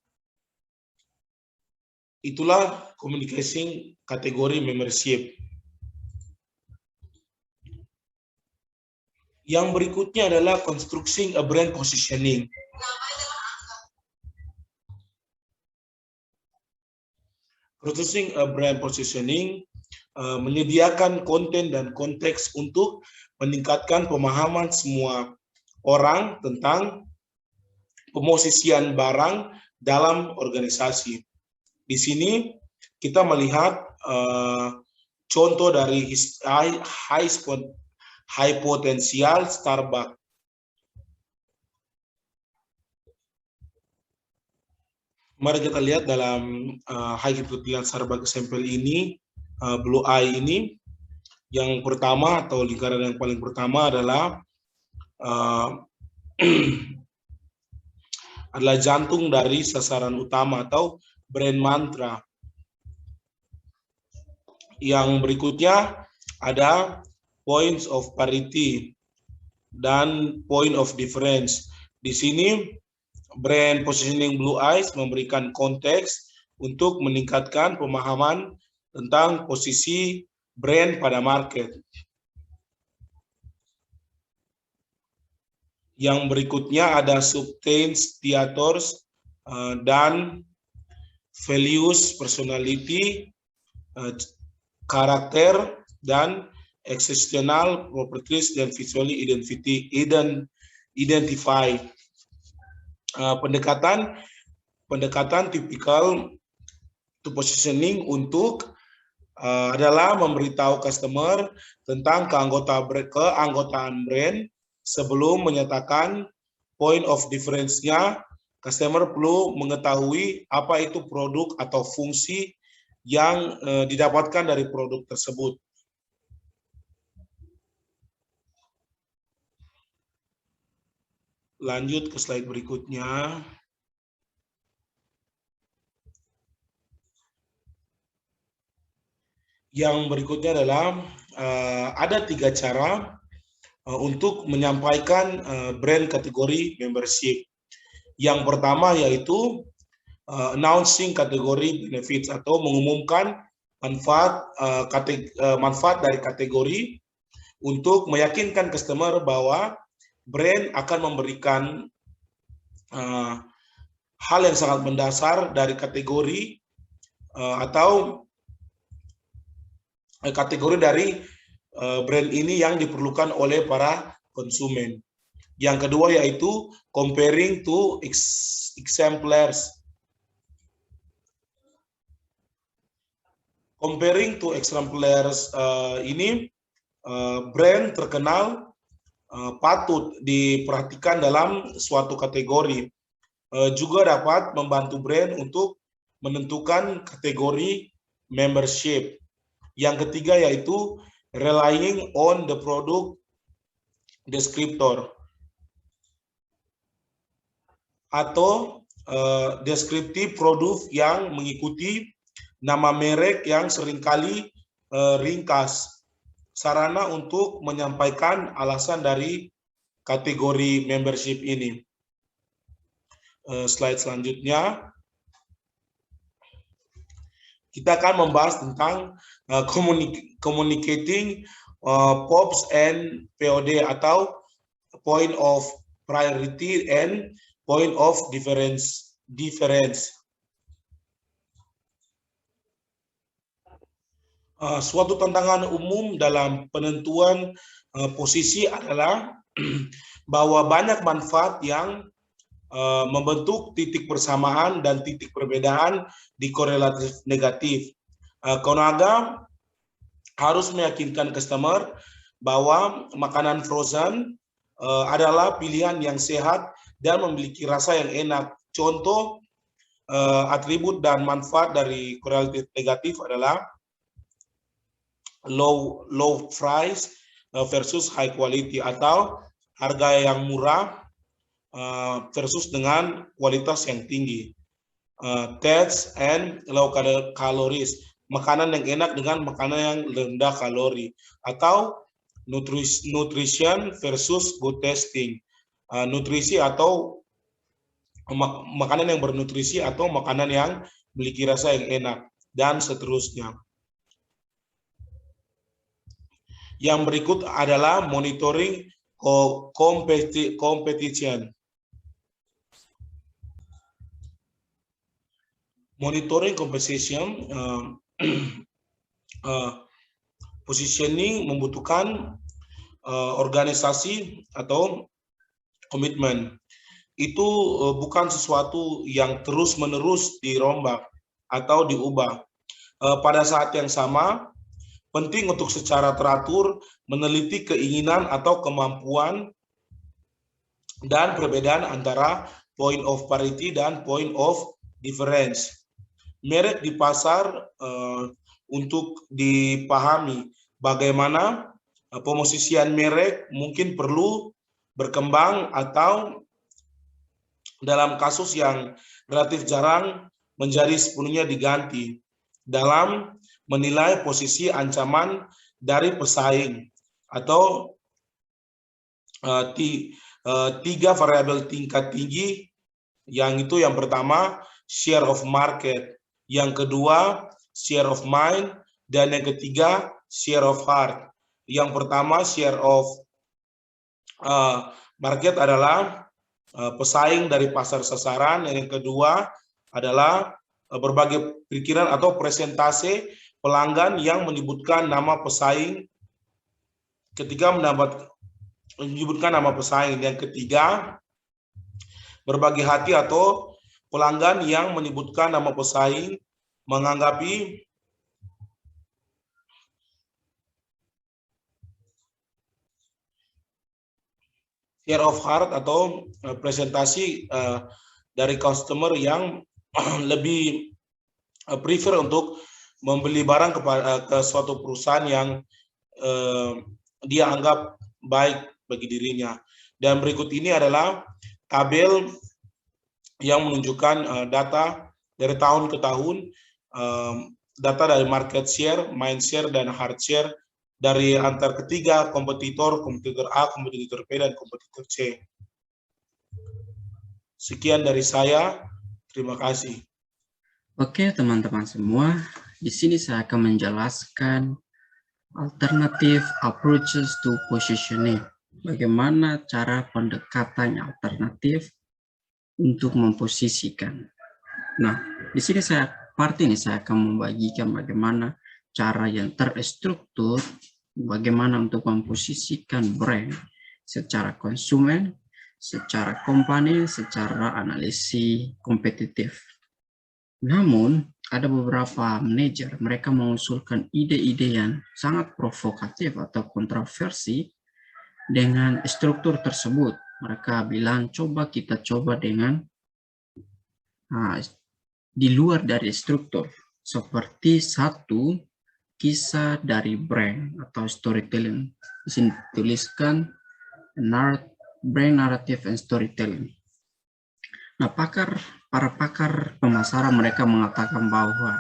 itulah communication kategori membership. Yang berikutnya adalah constructing a brand positioning. Constructing a brand positioning menyediakan konten dan konteks untuk meningkatkan pemahaman semua orang tentang pemosisian barang dalam organisasi. Di sini kita melihat contoh dari high potensial Starbucks. Mari kita lihat dalam high potensial Starbucks sampel ini, Blue Eye ini. Yang pertama atau lingkaran yang paling pertama adalah adalah jantung dari sasaran utama atau brand mantra. Yang berikutnya ada points of parity dan point of difference. Di sini brand positioning Blue Eyes memberikan konteks untuk meningkatkan pemahaman tentang posisi brand pada market. Yang berikutnya ada substance, theaters, dan values, personality, karakter, dan existential properties dan visually identify. Pendekatan tipikal to positioning untuk adalah memberitahu customer tentang keanggotaan brand sebelum menyatakan point of difference-nya. Customer perlu mengetahui apa itu produk atau fungsi yang didapatkan dari produk tersebut. Lanjut ke slide berikutnya. Yang berikutnya adalah ada 3 cara untuk menyampaikan brand kategori membership. Yang pertama yaitu announcing kategori benefits atau mengumumkan manfaat dari kategori untuk meyakinkan customer bahwa brand akan memberikan hal yang sangat mendasar dari kategori atau kategori dari brand ini yang diperlukan oleh para konsumen. Yang kedua yaitu comparing to exemplars. Comparing to exemplars ini brand terkenal patut diperhatikan dalam suatu kategori. Juga dapat membantu brand untuk menentukan kategori membership. Yang ketiga yaitu relying on the product descriptor atau deskriptif produk yang mengikuti nama merek yang seringkali ringkas, sarana untuk menyampaikan alasan dari kategori membership ini. Slide selanjutnya. Kita akan membahas tentang communicating POPs and POD atau point of priority and point of difference. Suatu tantangan umum dalam penentuan posisi adalah bahwa banyak manfaat yang membentuk titik persamaan dan titik perbedaan di korelatif negatif. Konaga harus meyakinkan customer bahwa makanan frozen adalah pilihan yang sehat dan memiliki rasa yang enak. Contoh atribut dan manfaat dari korelatif negatif adalah low price versus high quality atau harga yang murah versus dengan kualitas yang tinggi. Taste and low calories, makanan yang enak dengan makanan yang rendah kalori, atau nutrition versus good tasting, nutrisi atau makanan yang bernutrisi atau makanan yang memiliki rasa yang enak, dan seterusnya. Yang berikut adalah monitoring competition. Monitoring competition, positioning membutuhkan organisasi atau komitmen. Itu bukan sesuatu yang terus-menerus dirombak atau diubah. Pada saat yang sama, penting untuk secara teratur meneliti keinginan atau kemampuan dan perbedaan antara point of parity dan point of difference. Merek di pasar untuk dipahami bagaimana pemosisian merek mungkin perlu berkembang atau dalam kasus yang relatif jarang menjadi sepenuhnya diganti dalam menilai posisi ancaman dari pesaing atau tiga variabel tingkat tinggi, yang itu yang pertama share of market, yang kedua share of mind, dan yang ketiga share of heart. Yang pertama share of market adalah pesaing dari pasar sasaran, yang kedua adalah berbagai pikiran atau presentase pelanggan yang menyebutkan nama pesaing ketika menyebutkan nama pesaing. Yang ketiga, berbagi hati atau pelanggan yang menyebutkan nama pesaing menanggapi share of heart atau presentasi dari customer yang lebih prefer untuk membeli barang ke suatu perusahaan yang dia anggap baik bagi dirinya. Dan berikut ini adalah tabel yang menunjukkan data dari tahun ke tahun, data dari market share, mind share, dan heart share dari antar ketiga kompetitor A, kompetitor B, dan kompetitor C. Sekian dari saya, terima kasih. Oke, teman-teman semua, di sini saya akan menjelaskan alternative approaches to positioning. Bagaimana cara pendekatan alternatif untuk memposisikan. Nah, di sini saya akan membagikan bagaimana cara yang terstruktur, bagaimana untuk memposisikan brand secara konsumen, secara company, secara analisis kompetitif. Namun, ada beberapa manajer, mereka mengusulkan ide-ide yang sangat provokatif atau kontroversi dengan struktur tersebut. Mereka bilang, kita coba dengan di luar dari struktur, seperti satu kisah dari brand atau storytelling. Di sini tuliskan brand narrative and storytelling. Nah, para pakar pemasaran mereka mengatakan bahwa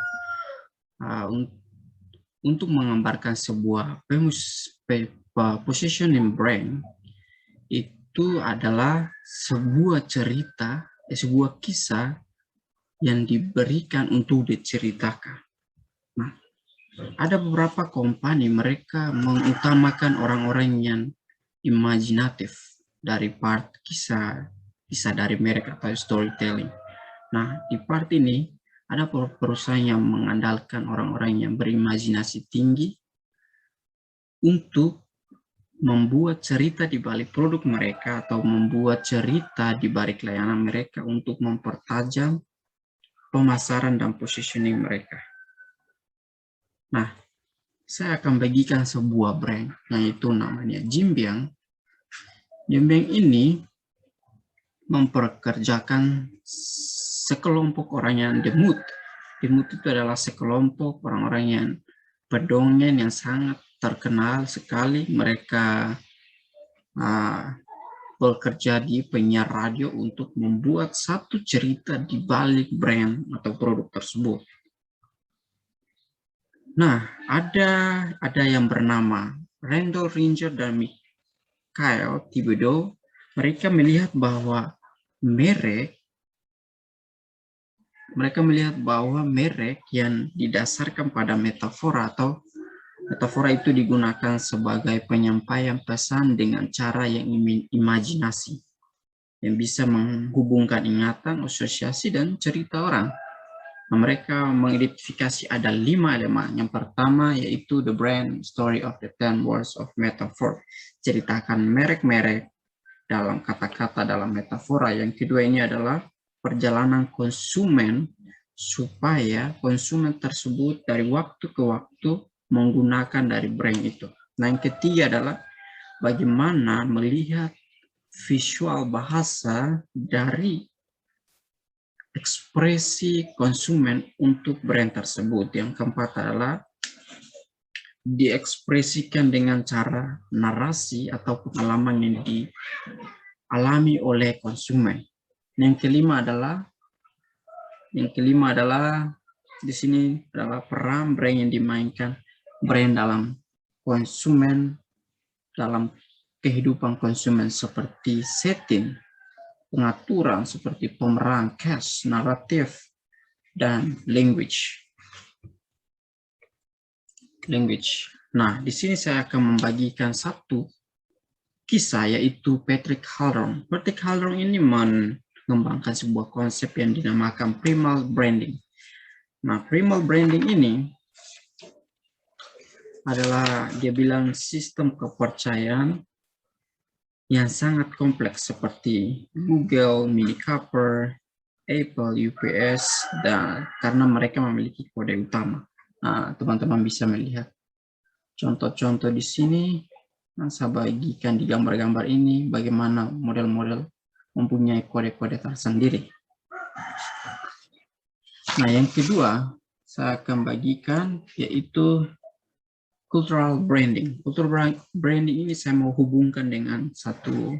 untuk menggambarkan sebuah positioning brand itu adalah sebuah cerita, sebuah kisah yang diberikan untuk diceritakan. Nah, ada beberapa company mereka mengutamakan orang-orang yang imajinatif dari part kisah dari merek atau storytelling. Nah, di part ini ada perusahaan yang mengandalkan orang-orang yang berimajinasi tinggi untuk membuat cerita di balik produk mereka atau membuat cerita di balik layanan mereka untuk mempertajam pemasaran dan positioning mereka. Nah, saya akan bagikan sebuah brand, yaitu namanya Jimbiang. Jimbiang ini memperkerjakan sekelompok orang yang demut. Demut itu adalah sekelompok orang-orang yang pendongeng yang sangat terkenal sekali. Mereka bekerja di penyiar radio untuk membuat satu cerita di balik brand atau produk tersebut. Nah, ada yang bernama Randall Ringer dan Michael Thibodeau. Mereka melihat bahwa merek yang didasarkan pada metafora atau metafora itu digunakan sebagai penyampaian pesan dengan cara yang imajinasi, yang bisa menghubungkan ingatan, asosiasi, dan cerita orang. Nah, mereka mengidentifikasi ada 5 elemen. Yang pertama yaitu the brand story of the 10 words of metaphor. Ceritakan merek-merek dalam kata-kata dalam metafora. Yang kedua ini adalah perjalanan konsumen supaya konsumen tersebut dari waktu ke waktu menggunakan dari brand itu. Nah, yang ketiga adalah bagaimana melihat visual bahasa dari ekspresi konsumen untuk brand tersebut. Yang keempat adalah diekspresikan dengan cara narasi atau pengalaman yang dialami oleh konsumen. Yang kelima adalah di sini adalah peran brand yang dimainkan brand dalam konsumen, dalam kehidupan konsumen, seperti setting, pengaturan seperti pemeran, cast, naratif, dan language. Nah, di sini saya akan membagikan satu kisah, yaitu Patrick Heilbron. Patrick Heilbron ini mengembangkan sebuah konsep yang dinamakan primal branding. Nah, primal branding ini adalah, dia bilang, sistem kepercayaan yang sangat kompleks seperti Google, Mini Cooper, Apple, UPS, dan karena mereka memiliki kode utama. Nah, teman-teman bisa melihat contoh-contoh di sini. Nah, saya bagikan di gambar-gambar ini bagaimana model-model mempunyai kode-kode tersendiri. Nah, yang kedua saya akan bagikan yaitu cultural branding. Cultural branding ini saya mau hubungkan dengan satu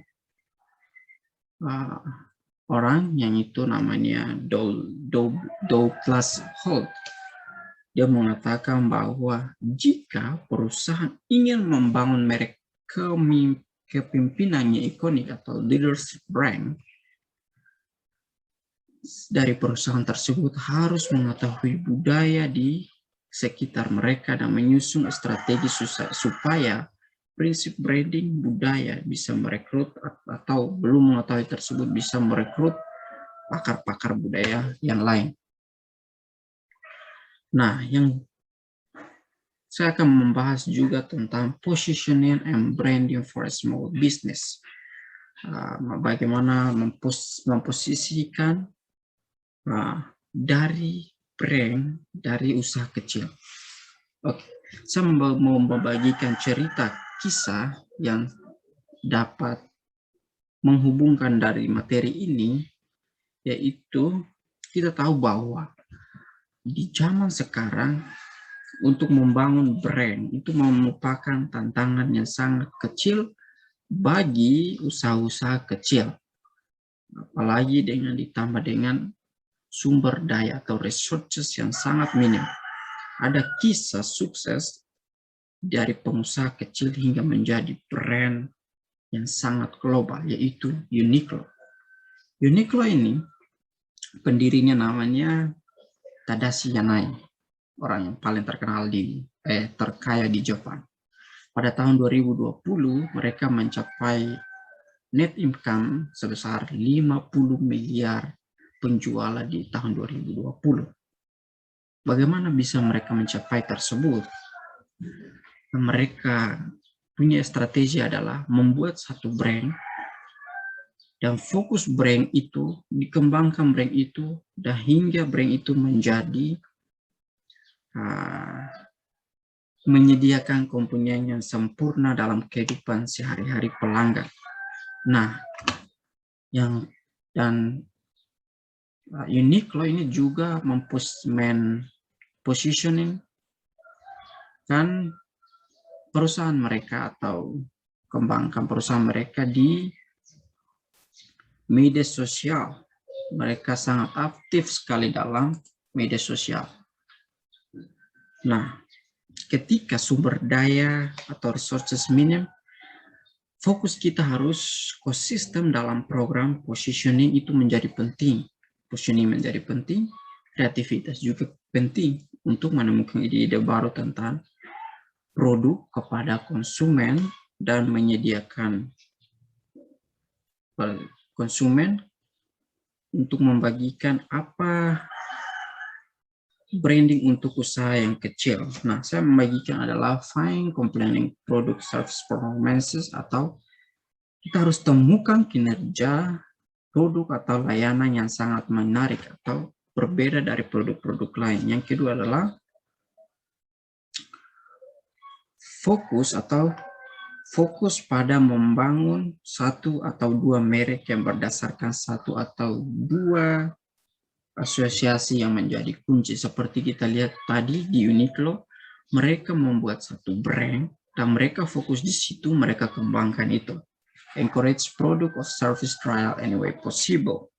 orang yang itu namanya Douglas Holt. Dia mengatakan bahwa jika perusahaan ingin membangun merek kepemimpinannya ikonik atau leadership brand, dari perusahaan tersebut harus mengetahui budaya di sekitar mereka dan menyusun strategi supaya prinsip branding budaya bisa merekrut, atau belum mengetahui tersebut bisa merekrut pakar-pakar budaya yang lain. Nah, yang saya akan membahas juga tentang positioning and branding for a small business. Bagaimana memposisikan dari brand dari usaha kecil. Oke, saya mau membagikan cerita kisah yang dapat menghubungkan dari materi ini, yaitu kita tahu bahwa di zaman sekarang untuk membangun brand itu merupakan tantangan yang sangat kecil bagi usaha-usaha kecil, apalagi ditambah dengan sumber daya atau resources yang sangat minim. Ada kisah sukses dari pengusaha kecil hingga menjadi brand yang sangat global, yaitu Uniqlo. Uniqlo ini pendirinya namanya Tadashi Yanai, orang yang paling terkenal terkaya di Jepang. Pada tahun 2020 mereka mencapai net income sebesar 50 miliar penjualan di tahun 2020. Bagaimana bisa mereka mencapai tersebut? Mereka punya strategi adalah membuat satu brand dan fokus brand itu, dikembangkan brand itu, dan hingga brand itu menjadi menyediakan komponen yang sempurna dalam kehidupan sehari-hari pelanggan. Nah, Uniqlo ini juga positioning kan perusahaan mereka atau kembangkan perusahaan mereka di media sosial. Mereka sangat aktif sekali dalam media sosial. Nah, ketika sumber daya atau resources minim, fokus kita harus konsisten dalam program positioning itu menjadi penting. Positioning menjadi penting, kreativitas juga penting untuk menemukan ide-ide baru tentang produk kepada konsumen dan menyediakan konsumen untuk membagikan apa branding untuk usaha yang kecil. Nah, saya membagikan adalah find compelling product service performances, atau kita harus temukan kinerja produk atau layanan yang sangat menarik atau berbeda dari produk-produk lain. Yang kedua adalah fokus pada membangun satu atau dua merek yang berdasarkan satu atau dua asosiasi yang menjadi kunci. Seperti kita lihat tadi di Uniqlo, mereka membuat satu brand dan mereka fokus di situ, mereka kembangkan itu. Encourage product or service trial any way possible.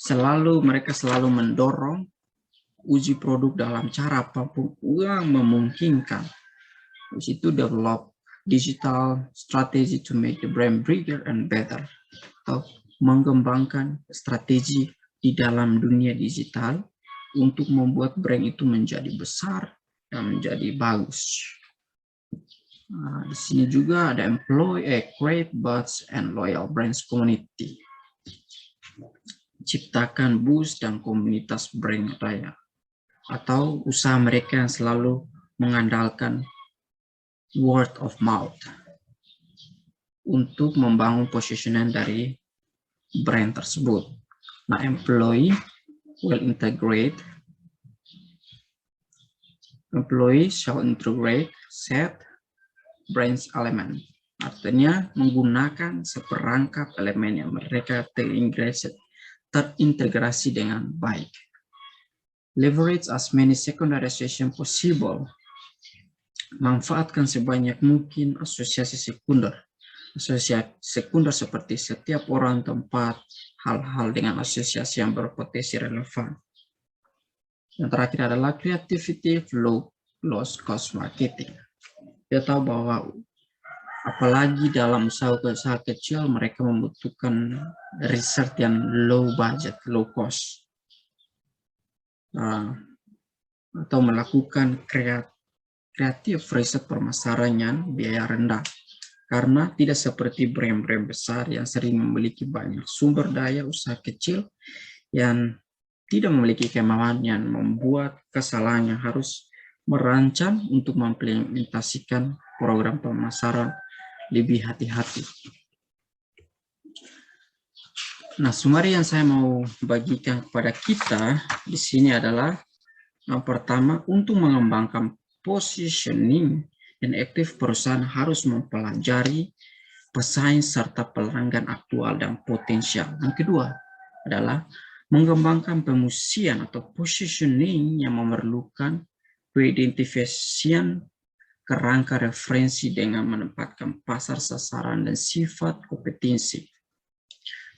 Mereka selalu mendorong uji produk dalam cara apapun yang memungkinkan. Di situ develop digital strategy to make the brand bigger and better, atau mengembangkan strategi di dalam dunia digital untuk membuat brand itu menjadi besar dan menjadi bagus. Di sini juga ada employ a great buds and loyal brands community. Ciptakan boost dan komunitas brand raya, atau usaha mereka yang selalu mengandalkan word of mouth untuk membangun positioning dari brand tersebut. Nah, employee shall integrate set brands element. Artinya menggunakan seperangkap elemen yang mereka terintegrasi dengan baik. Leverage as many secondary association possible. Manfaatkan sebanyak mungkin asosiasi sekunder. Asosiasi sekunder seperti setiap orang, tempat, hal-hal dengan asosiasi yang berpotensi relevan. Yang terakhir adalah creativity, low loss cost marketing. Kita tahu bahwa apalagi dalam usaha kecil, mereka membutuhkan riset yang low budget, low cost. Atau melakukan kreatif riset pemasaran yang biaya rendah, karena tidak seperti brand-brand besar yang sering memiliki banyak sumber daya. Usaha kecil yang tidak memiliki kemampuan yang membuat kesalahan yang harus merancang untuk mengimplementasikan program pemasaran lebih hati-hati. Nah, summary yang saya mau bagikan kepada kita di sini adalah yang pertama, untuk mengembangkan positioning dan aktif, perusahaan harus mempelajari pesaing serta pelanggan aktual dan potensial. Yang kedua adalah mengembangkan pemusian atau positioning yang memerlukan peridentifikasian kerangka referensi dengan menempatkan pasar sasaran dan sifat kompetensi.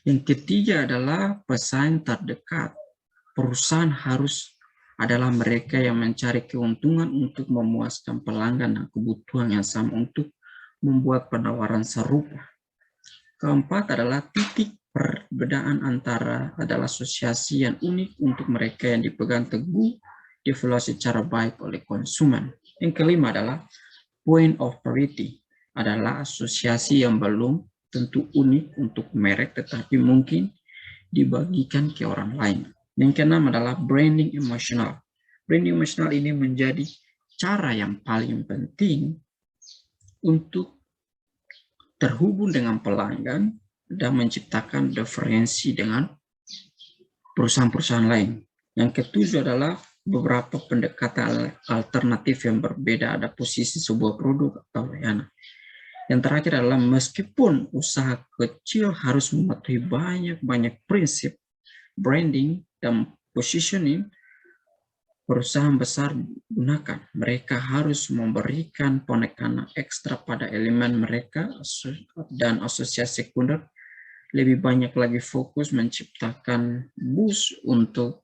Yang ketiga adalah pesaing terdekat. Perusahaan adalah mereka yang mencari keuntungan untuk memuaskan pelanggan dan kebutuhan yang sama untuk membuat penawaran serupa. Keempat adalah titik perbedaan adalah asosiasi yang unik untuk mereka yang dipegang teguh, dievaluasi secara baik oleh konsumen. Yang kelima adalah point of parity, adalah asosiasi yang belum tentu unik untuk merek tetapi mungkin dibagikan ke orang lain. Yang keenam adalah branding emosional. Branding emosional ini menjadi cara yang paling penting untuk terhubung dengan pelanggan dan menciptakan diferensi dengan perusahaan-perusahaan lain. Yang ketujuh adalah beberapa pendekatan alternatif yang berbeda ada posisi sebuah produk atau layanan. Yang terakhir adalah meskipun usaha kecil harus mematuhi banyak prinsip branding dan positioning, perusahaan besar gunakan. Mereka harus memberikan penekanan ekstra pada elemen mereka dan asosiasi sekunder lebih banyak lagi fokus menciptakan bus untuk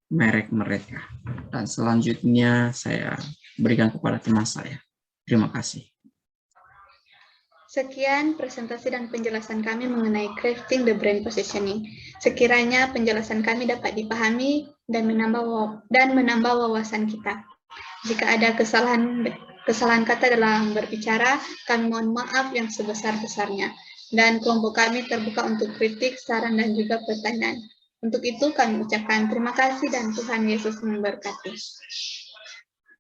merek mereka. Dan selanjutnya saya berikan kepada teman saya. Terima kasih. Sekian presentasi dan penjelasan kami mengenai crafting the brand positioning. Sekiranya penjelasan kami dapat dipahami dan menambah wawasan kita. Jika ada kesalahan kata dalam berbicara, kami mohon maaf yang sebesar-besarnya. Dan kelompok kami terbuka untuk kritik, saran, dan juga pertanyaan. Untuk itu kami ucapkan terima kasih dan Tuhan Yesus memberkati.